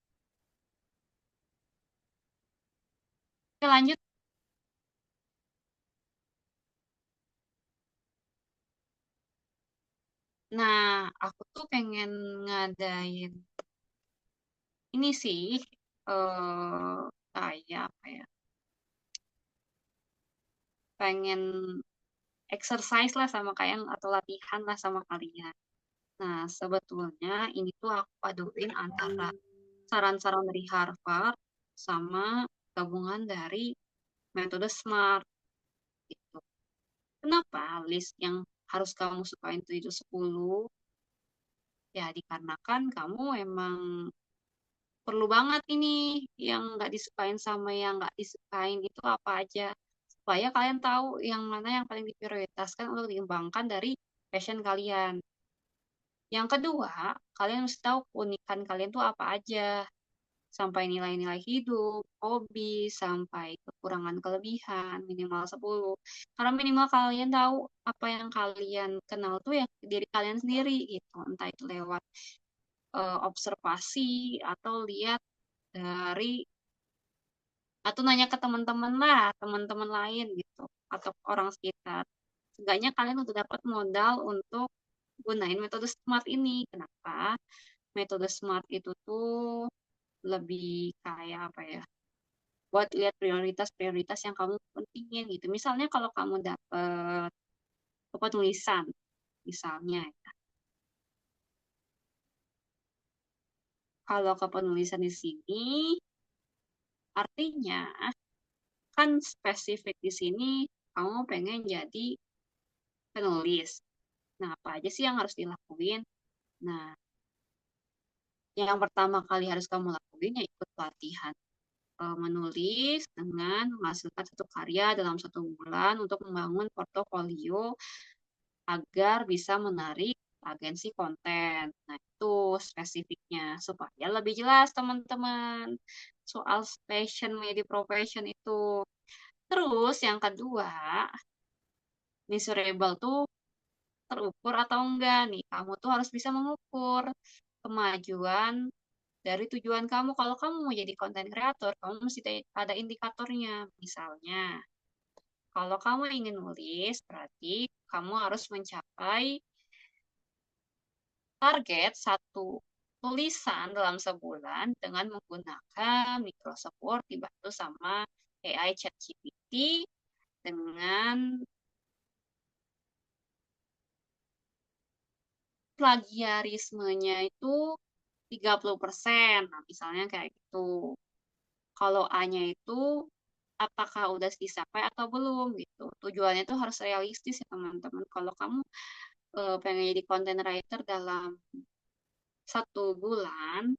Oke, lanjut. Nah, aku tuh pengen ngadain ini sih, kayak apa ya, pengen exercise lah sama kalian atau latihan lah sama kalian. Nah, sebetulnya ini tuh aku paduin antara saran-saran dari Harvard sama gabungan dari metode SMART gitu. Kenapa list yang harus kamu sukain itu 10? Ya, dikarenakan kamu emang perlu banget ini yang nggak disukain sama yang nggak disukain itu apa aja. Supaya kalian tahu yang mana yang paling diprioritaskan untuk dikembangkan dari passion kalian. Yang kedua, kalian mesti tahu keunikan kalian tuh apa aja. Sampai nilai-nilai hidup, hobi, sampai kekurangan kelebihan, minimal 10. Karena minimal kalian tahu apa yang kalian kenal tuh ya diri kalian sendiri gitu. Entah itu lewat observasi atau lihat dari atau nanya ke teman-teman lah, teman-teman lain gitu atau orang sekitar. Seenggaknya kalian udah dapat modal untuk gunain metode SMART ini. Kenapa? Metode SMART itu tuh lebih kayak apa ya? Buat lihat prioritas-prioritas yang kamu pentingin gitu. Misalnya kalau kamu dapat penulisan, misalnya, kalau kepenulisan di sini artinya kan spesifik di sini kamu pengen jadi penulis. Nah, apa aja sih yang harus dilakuin? Nah, yang pertama kali harus kamu lakuin ya ikut pelatihan menulis dengan menghasilkan satu karya dalam 1 bulan untuk membangun portofolio agar bisa menarik agensi konten. Nah, itu spesifiknya supaya lebih jelas teman-teman soal passion media profession itu. Terus yang kedua, measurable tuh terukur atau enggak nih. Kamu tuh harus bisa mengukur kemajuan dari tujuan kamu. Kalau kamu mau jadi konten kreator, kamu mesti ada indikatornya. Misalnya, kalau kamu ingin nulis, berarti kamu harus mencapai target satu tulisan dalam sebulan dengan menggunakan Microsoft Word dibantu sama AI ChatGPT dengan plagiarismenya itu 30%. Nah, misalnya kayak gitu. Kalau A-nya itu apakah udah dicapai atau belum gitu. Tujuannya itu harus realistis ya teman-teman. Kalau kamu pengen jadi content writer dalam 1 bulan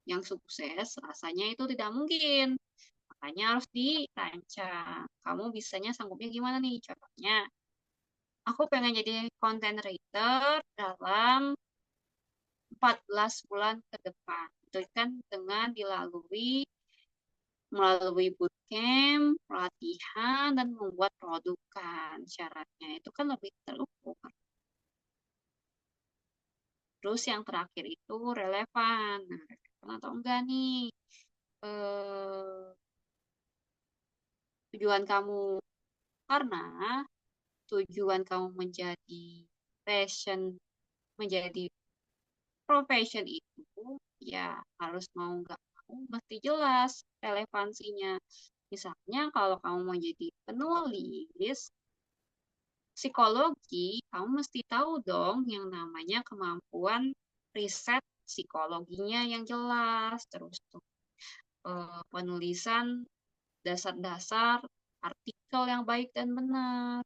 yang sukses, rasanya itu tidak mungkin. Makanya harus dirancang. Kamu bisanya sanggupnya gimana nih? Contohnya, aku pengen jadi content writer dalam 14 bulan ke depan. Itu kan dengan melalui bootcamp, pelatihan, dan membuat produk kan. Syaratnya itu kan lebih terukur. Terus yang terakhir itu relevan. Nah, relevan atau enggak nih? Eh, tujuan kamu karena tujuan kamu menjadi passion, menjadi profession itu ya harus mau nggak mau mesti jelas relevansinya. Misalnya kalau kamu mau jadi penulis psikologi, kamu mesti tahu dong yang namanya kemampuan riset psikologinya yang jelas, terus tuh penulisan dasar-dasar artikel yang baik dan benar,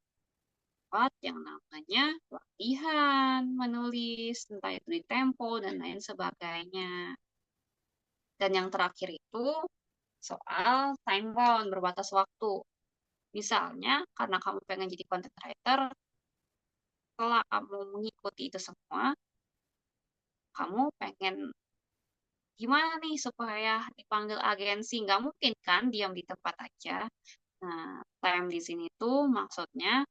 buat yang namanya latihan menulis, entah itu di Tempo dan lain sebagainya. Dan yang terakhir itu soal time bound, berbatas waktu. Misalnya, karena kamu pengen jadi content writer, setelah kamu mengikuti itu semua, kamu pengen gimana nih supaya dipanggil agensi? Nggak mungkin kan diam di tempat aja. Nah, time di sini tuh maksudnya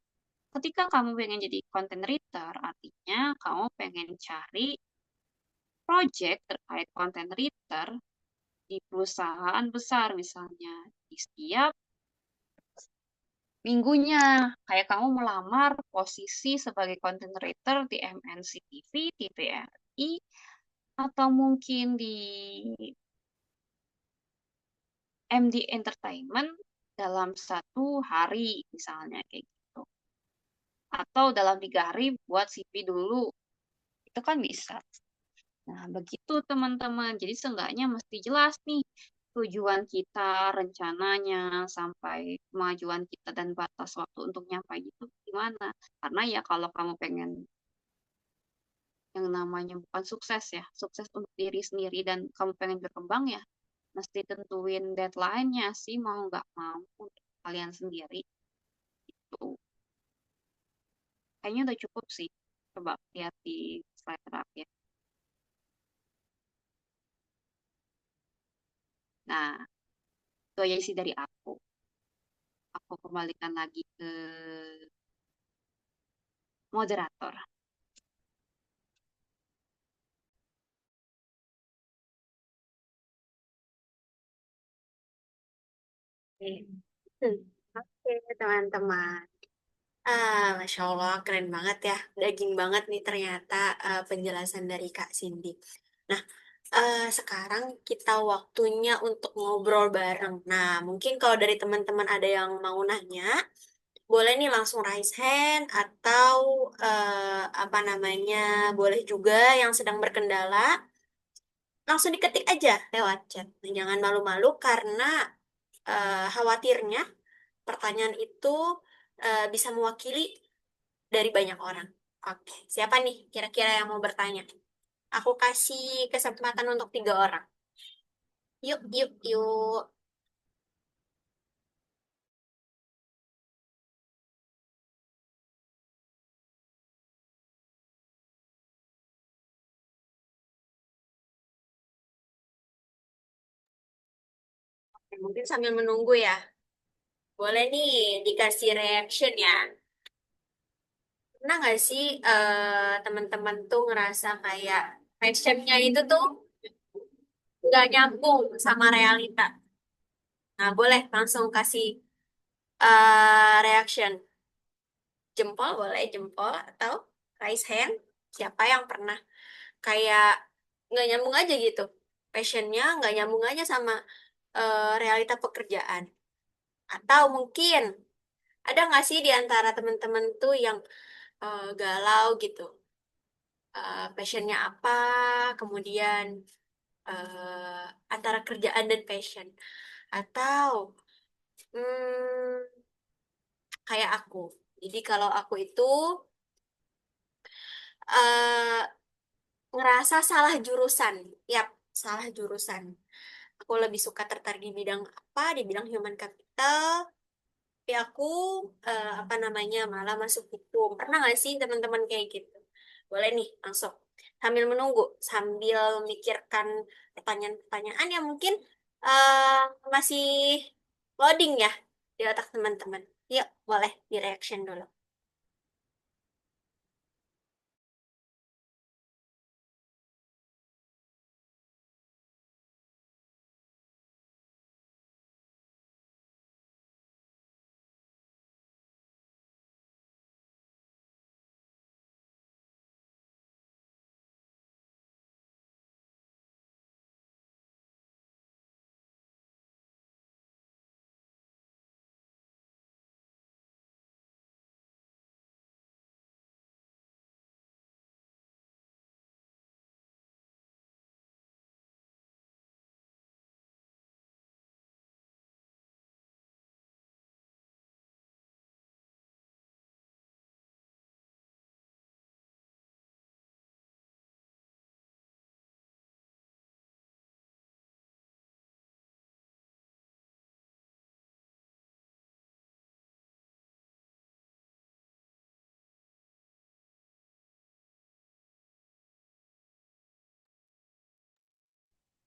ketika kamu pengen jadi content writer, artinya kamu pengen cari project terkait content writer di perusahaan besar misalnya. Di setiap minggunya, kayak kamu melamar posisi sebagai content writer di MNC TV, TVRI, atau mungkin di MD Entertainment dalam satu hari, misalnya kayak gitu. Atau dalam 3 hari buat CV dulu. Itu kan bisa. Nah, begitu teman-teman. Jadi seenggaknya mesti jelas nih tujuan kita, rencananya, sampai kemajuan kita dan batas waktu untuk nyampe itu gimana. Karena ya kalau kamu pengen yang namanya bukan sukses ya, sukses untuk diri sendiri dan kamu pengen berkembang ya, mesti tentuin deadline-nya sih mau nggak mau untuk kalian sendiri. Tuh, kayaknya udah cukup sih. Coba lihat di slide terakhir. Nah, itu aja sih dari aku. Aku kembalikan lagi ke moderator. Hmm. Oke, teman-teman. Masya Allah, keren banget ya. Daging banget nih ternyata penjelasan dari Kak Cindy. Nah, sekarang kita waktunya untuk ngobrol bareng. Nah, mungkin kalau dari teman-teman ada yang mau nanya, boleh nih langsung raise hand atau apa namanya, boleh juga yang sedang berkendala, langsung diketik aja lewat chat. Nah, jangan malu-malu karena khawatirnya pertanyaan itu bisa mewakili dari banyak orang. Oke, siapa nih kira-kira yang mau bertanya? Aku kasih kesempatan untuk 3 orang. Yuk, yuk, yuk. Mungkin sambil menunggu ya. Boleh nih dikasih reaction ya. Pernah nggak sih teman-teman tuh ngerasa kayak passionnya itu tuh nggak nyambung sama realita? Nah, boleh langsung kasih reaction. Jempol boleh, jempol atau raise hand. Siapa yang pernah kayak nggak nyambung aja gitu. Passionnya nggak nyambung aja sama realita pekerjaan. Atau mungkin ada nggak sih di antara teman-teman tuh yang galau gitu. Passionnya apa, kemudian antara kerjaan dan passion. Atau hmm, kayak aku. Jadi kalau aku itu eh, ngerasa salah jurusan. Yap, salah jurusan. Aku lebih suka tertarik di bidang apa, di bidang human capital. Tapi aku apa namanya malah masuk hukum. Pernah nggak sih teman-teman kayak gitu? Boleh nih langsung sambil menunggu, sambil memikirkan pertanyaan-pertanyaan yang mungkin eh, masih loading ya di otak teman-teman. Yuk, boleh di reaction dulu.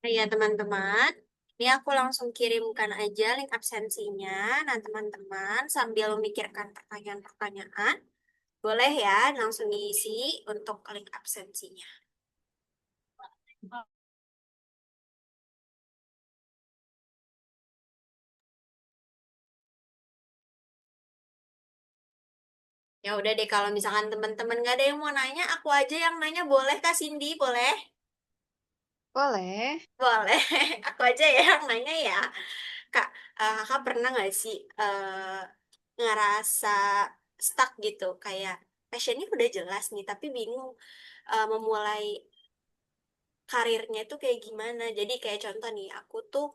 Nah, ya teman-teman, ini aku langsung kirimkan aja link absensinya. Nah teman-teman sambil memikirkan pertanyaan-pertanyaan, boleh ya langsung diisi untuk link absensinya. Ya udah deh kalau misalkan teman-teman nggak ada yang mau nanya, aku aja yang nanya boleh Kak Cindy, boleh? Boleh. Boleh, aku aja ya yang nanya ya. Kak, kakak pernah nggak sih ngerasa stuck gitu, kayak passionnya udah jelas nih, tapi bingung memulai karirnya tuh kayak gimana. Jadi kayak contoh nih, aku tuh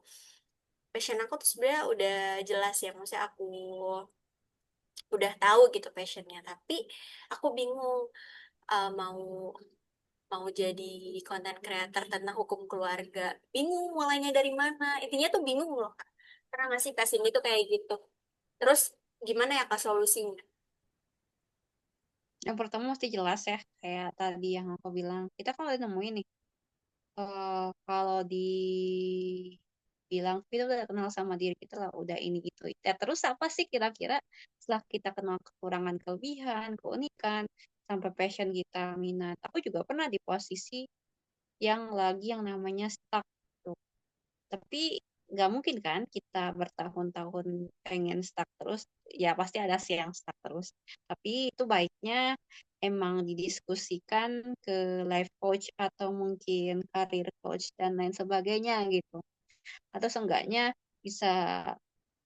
passion aku tuh sebenarnya udah jelas ya, maksudnya aku udah tahu gitu passionnya, tapi aku bingung mau mau jadi konten creator tentang hukum keluarga. Bingung mulainya dari mana. Intinya tuh bingung loh, Kak. Pernah nggak sih kasih itu kayak gitu? Terus gimana ya Kak solusinya? Yang pertama mesti jelas ya, kayak tadi yang aku bilang. Kita kan udah nemuin nih, kalau dibilang kita udah kenal sama diri kita lah, udah ini itu. Ya, terus apa sih kira-kira setelah kita kenal kekurangan, kelebihan, keunikan, sampai passion kita, minat. Aku juga pernah di posisi yang lagi yang namanya stuck tuh. Tapi nggak mungkin kan kita bertahun-tahun pengen stuck terus. Ya pasti ada sih yang stuck terus. Tapi itu baiknya emang didiskusikan ke life coach atau mungkin career coach dan lain sebagainya gitu. Atau seenggaknya bisa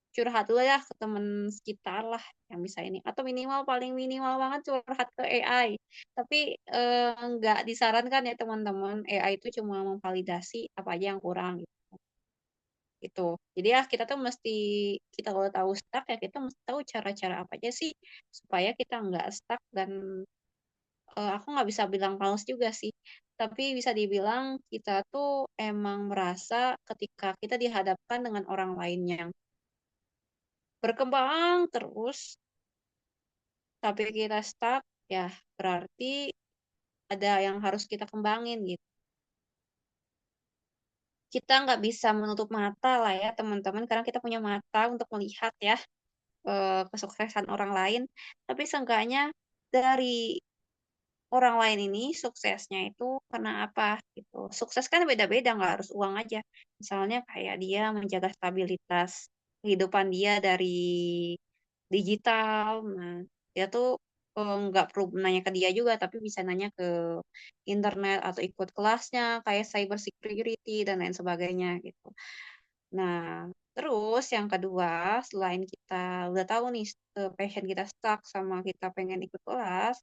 curhat dulu ya ke teman sekitar lah yang bisa ini. Atau minimal paling minimal banget curhat ke AI. Tapi nggak disarankan ya teman-teman. AI itu cuma memvalidasi apa aja yang kurang gitu. Jadi ya kita tuh mesti, kita kalau tahu stuck ya kita mesti tahu cara-cara apa aja sih supaya kita nggak stuck dan aku nggak bisa bilang males juga sih. Tapi bisa dibilang kita tuh emang merasa ketika kita dihadapkan dengan orang lain yang berkembang terus, tapi kita stuck, ya berarti ada yang harus kita kembangin gitu. Kita nggak bisa menutup mata lah ya teman-teman, karena kita punya mata untuk melihat ya kesuksesan orang lain, tapi seenggaknya dari orang lain ini suksesnya itu karena apa gitu. Sukses kan beda-beda, nggak harus uang aja. Misalnya kayak dia menjaga stabilitas kehidupan dia dari digital. Nah, dia tuh nggak perlu nanya ke dia juga, tapi bisa nanya ke internet atau ikut kelasnya kayak cyber security dan lain sebagainya gitu. Nah, terus yang kedua, selain kita udah tahu nih passion kita stuck sama kita pengen ikut kelas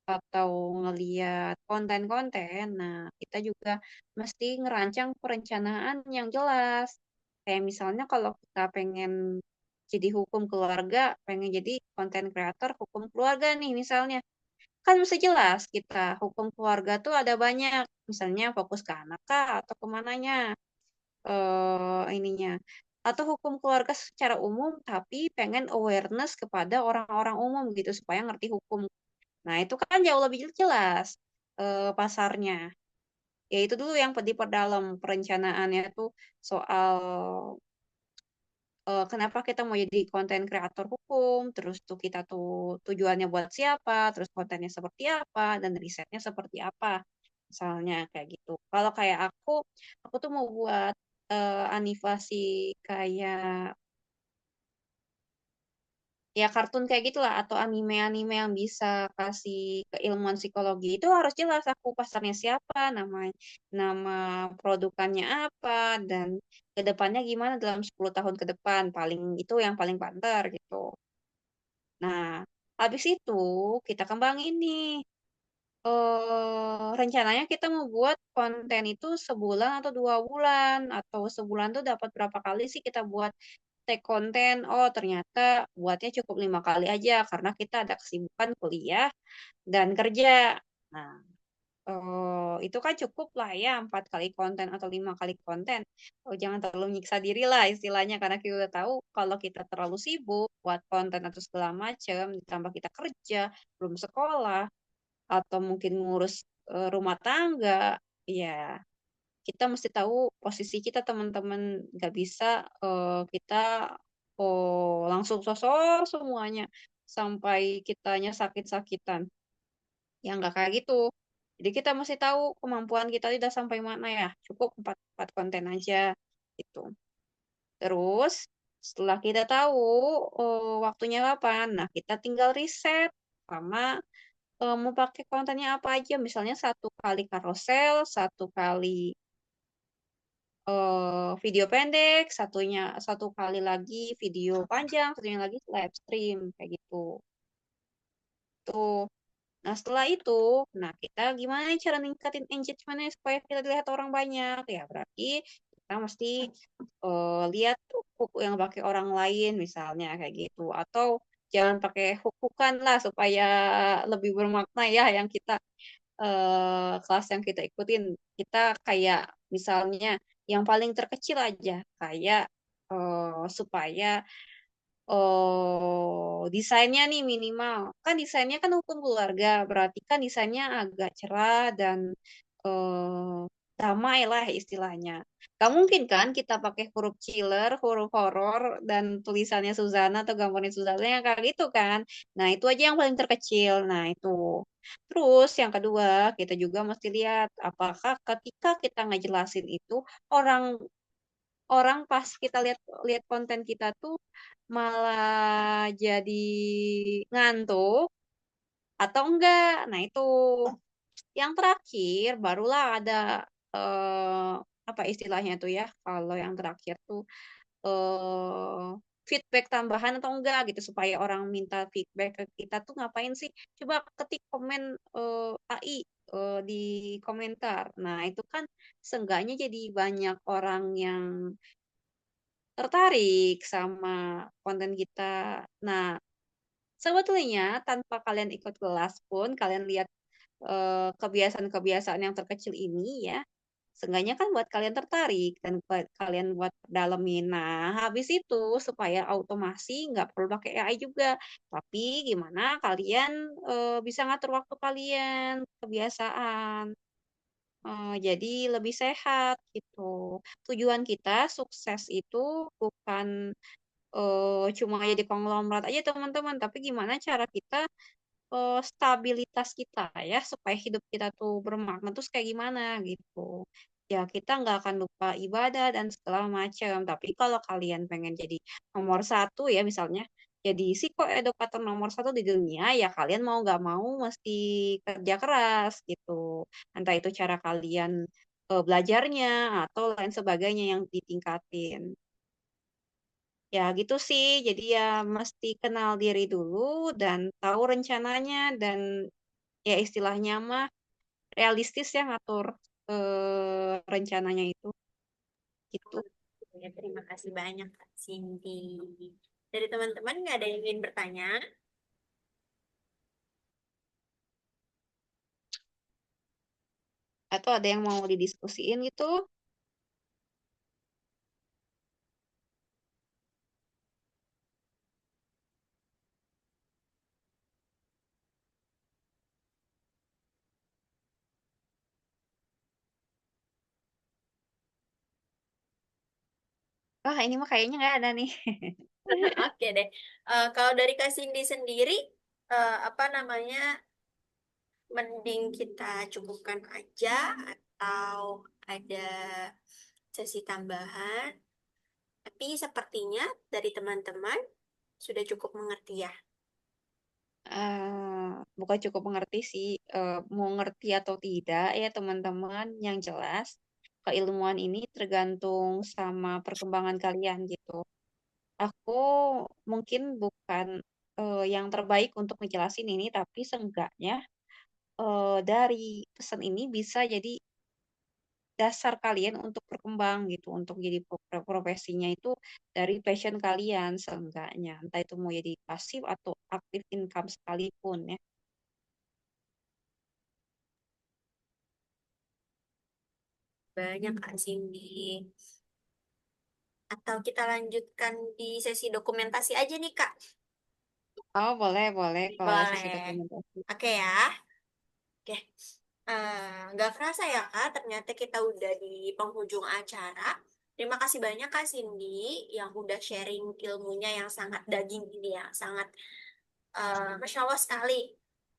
atau ngeliat konten-konten, nah kita juga mesti ngerancang perencanaan yang jelas. Kayak misalnya kalau kita pengen jadi hukum keluarga, pengen jadi konten kreator hukum keluarga nih misalnya. Kan mesti jelas kita hukum keluarga tuh ada banyak, misalnya fokus ke anak kah atau kemananya ininya atau hukum keluarga secara umum tapi pengen awareness kepada orang-orang umum gitu supaya ngerti hukum. Nah, itu kan jauh lebih jelas pasarnya. Ya itu dulu yang diperdalam perencanaannya tuh soal kenapa kita mau jadi konten kreator hukum, terus tuh kita tuh tujuannya buat siapa, terus kontennya seperti apa, dan risetnya seperti apa. Misalnya kayak gitu. Kalau kayak aku tuh mau buat animasi kayak ya kartun kayak gitulah atau anime-anime yang bisa kasih keilmuan psikologi itu harus jelas aku pasarnya siapa, nama produkannya apa dan kedepannya gimana dalam 10 tahun ke depan paling itu yang paling banter gitu. Nah, habis itu kita kembangin nih. Rencananya kita mau buat konten itu sebulan atau 2 bulan atau sebulan tuh dapat berapa kali sih kita buat take konten. Oh, ternyata buatnya cukup 5 kali aja karena kita ada kesibukan kuliah dan kerja. Nah, itu kan cukup lah ya 4 kali konten atau 5 kali konten. Oh, jangan terlalu nyiksa diri lah istilahnya karena kita udah tahu kalau kita terlalu sibuk buat konten atau segala macam, ditambah kita kerja, belum sekolah, atau mungkin ngurus rumah tangga, ya kita mesti tahu posisi kita teman-teman, nggak bisa kita langsung sosor semuanya sampai kitanya sakit-sakitan. Ya nggak kayak gitu. Jadi kita mesti tahu kemampuan kita udah sampai mana ya. Cukup empat konten aja gitu. Terus setelah kita tahu waktunya kapan, nah kita tinggal riset sama mau pakai kontennya apa aja. Misalnya satu kali karosel, satu kali video pendek, satu kali lagi video panjang, satunya lagi live stream kayak gitu. Tuh. Nah, setelah itu, nah kita gimana nih cara ningkatin engagementnya supaya kita dilihat orang banyak? Ya, berarti kita mesti lihat tuh hook yang pakai orang lain misalnya kayak gitu. Atau jangan pakai hook-hookan lah supaya lebih bermakna ya yang kita kelas yang kita ikutin. Kita kayak misalnya yang paling terkecil aja, kayak supaya desainnya nih minimal. Kan desainnya kan hukum keluarga, berarti kan desainnya agak cerah dan eh, damai lah istilahnya. Gak mungkin kan kita pakai huruf killer, huruf horor, dan tulisannya Suzana atau gambarnya Suzana yang kayak gitu kan. Nah, itu aja yang paling terkecil. Nah, itu. Terus yang kedua, kita juga mesti lihat apakah ketika kita ngejelasin itu orang orang pas kita lihat lihat konten kita tuh malah jadi ngantuk atau enggak. Nah, itu yang terakhir barulah ada eh, apa istilahnya tuh ya. Kalau yang terakhir tuh eh feedback tambahan atau enggak gitu supaya orang minta feedback ke kita tuh ngapain sih? Coba ketik komen AI di komentar. Nah, itu kan seenggaknya jadi banyak orang yang tertarik sama konten kita. Nah, sebetulnya tanpa kalian ikut kelas pun, kalian lihat kebiasaan-kebiasaan yang terkecil ini ya, seenggaknya kan buat kalian tertarik dan buat kalian buat dalemin. Nah, habis itu supaya automasi nggak perlu pakai AI juga. Tapi gimana kalian bisa ngatur waktu kalian, kebiasaan. Jadi lebih sehat gitu. Tujuan kita sukses itu bukan cuma jadi konglomerat aja teman-teman, tapi gimana cara kita stabilitas kita ya supaya hidup kita tuh bermakna terus kayak gimana gitu. Ya kita nggak akan lupa ibadah dan segala macam. Tapi kalau kalian pengen jadi nomor satu ya misalnya jadi psikoedukator nomor satu di dunia ya kalian mau nggak mau mesti kerja keras gitu. Entah itu cara kalian belajarnya atau lain sebagainya yang ditingkatin. Ya gitu sih, jadi ya mesti kenal diri dulu dan tahu rencananya dan ya istilahnya mah realistis ya ngatur rencananya itu gitu. Ya, terima kasih banyak Kak Cindy. Dari teman-teman nggak ada yang ingin bertanya? Atau ada yang mau didiskusiin gitu? Wah ini mah kayaknya nggak ada nih. Oke deh. Kalau dari Kak Cindy sendiri, apa namanya, mending kita cukupkan aja atau ada sesi tambahan? Tapi sepertinya dari teman-teman sudah cukup mengerti ya. Bukan cukup mengerti sih, mau ngerti atau tidak ya teman-teman, yang jelas keilmuan ini tergantung sama perkembangan kalian gitu. Aku mungkin bukan yang terbaik untuk ngejelasin ini, tapi seenggaknya dari pesan ini bisa jadi dasar kalian untuk berkembang gitu, untuk jadi profesinya itu dari passion kalian seenggaknya. Entah itu mau jadi pasif atau aktif income sekalipun ya. Banyak Kak Cindy. Atau kita lanjutkan di sesi dokumentasi aja nih Kak. Oh boleh boleh kalau ada sesi Boleh. dokumentasi. Oke ya. Oke. Nggak kerasa ya Kak, ternyata kita udah di penghujung acara. Terima kasih banyak Kak Cindy yang udah sharing ilmunya yang sangat daging ini ya, sangat Masya Allah sekali.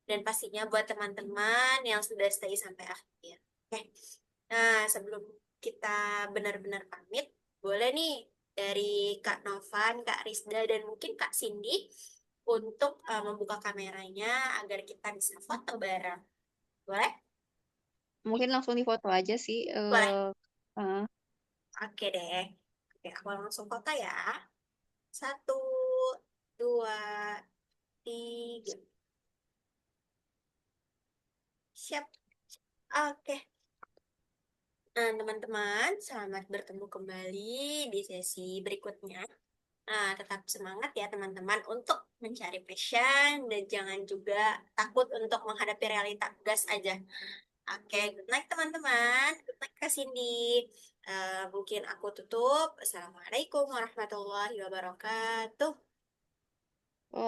Dan pastinya buat teman-teman yang sudah stay sampai akhir. Oke, nah sebelum kita benar-benar pamit, boleh nih dari Kak Novan, Kak Rizda, dan mungkin Kak Cindy untuk membuka kameranya agar kita bisa foto bareng. Boleh? Mungkin langsung difoto aja sih. Boleh. Eh, Oke deh. Oke, aku langsung foto ya. Satu, dua, tiga. Siap. Oke. Nah, teman-teman, selamat bertemu kembali di sesi berikutnya. Nah, tetap semangat ya teman-teman untuk mencari passion dan jangan juga takut untuk menghadapi realita. Gas aja. Oke, good night teman-teman. Good night Kak Cindy. Mungkin aku tutup. Assalamualaikum warahmatullahi wabarakatuh.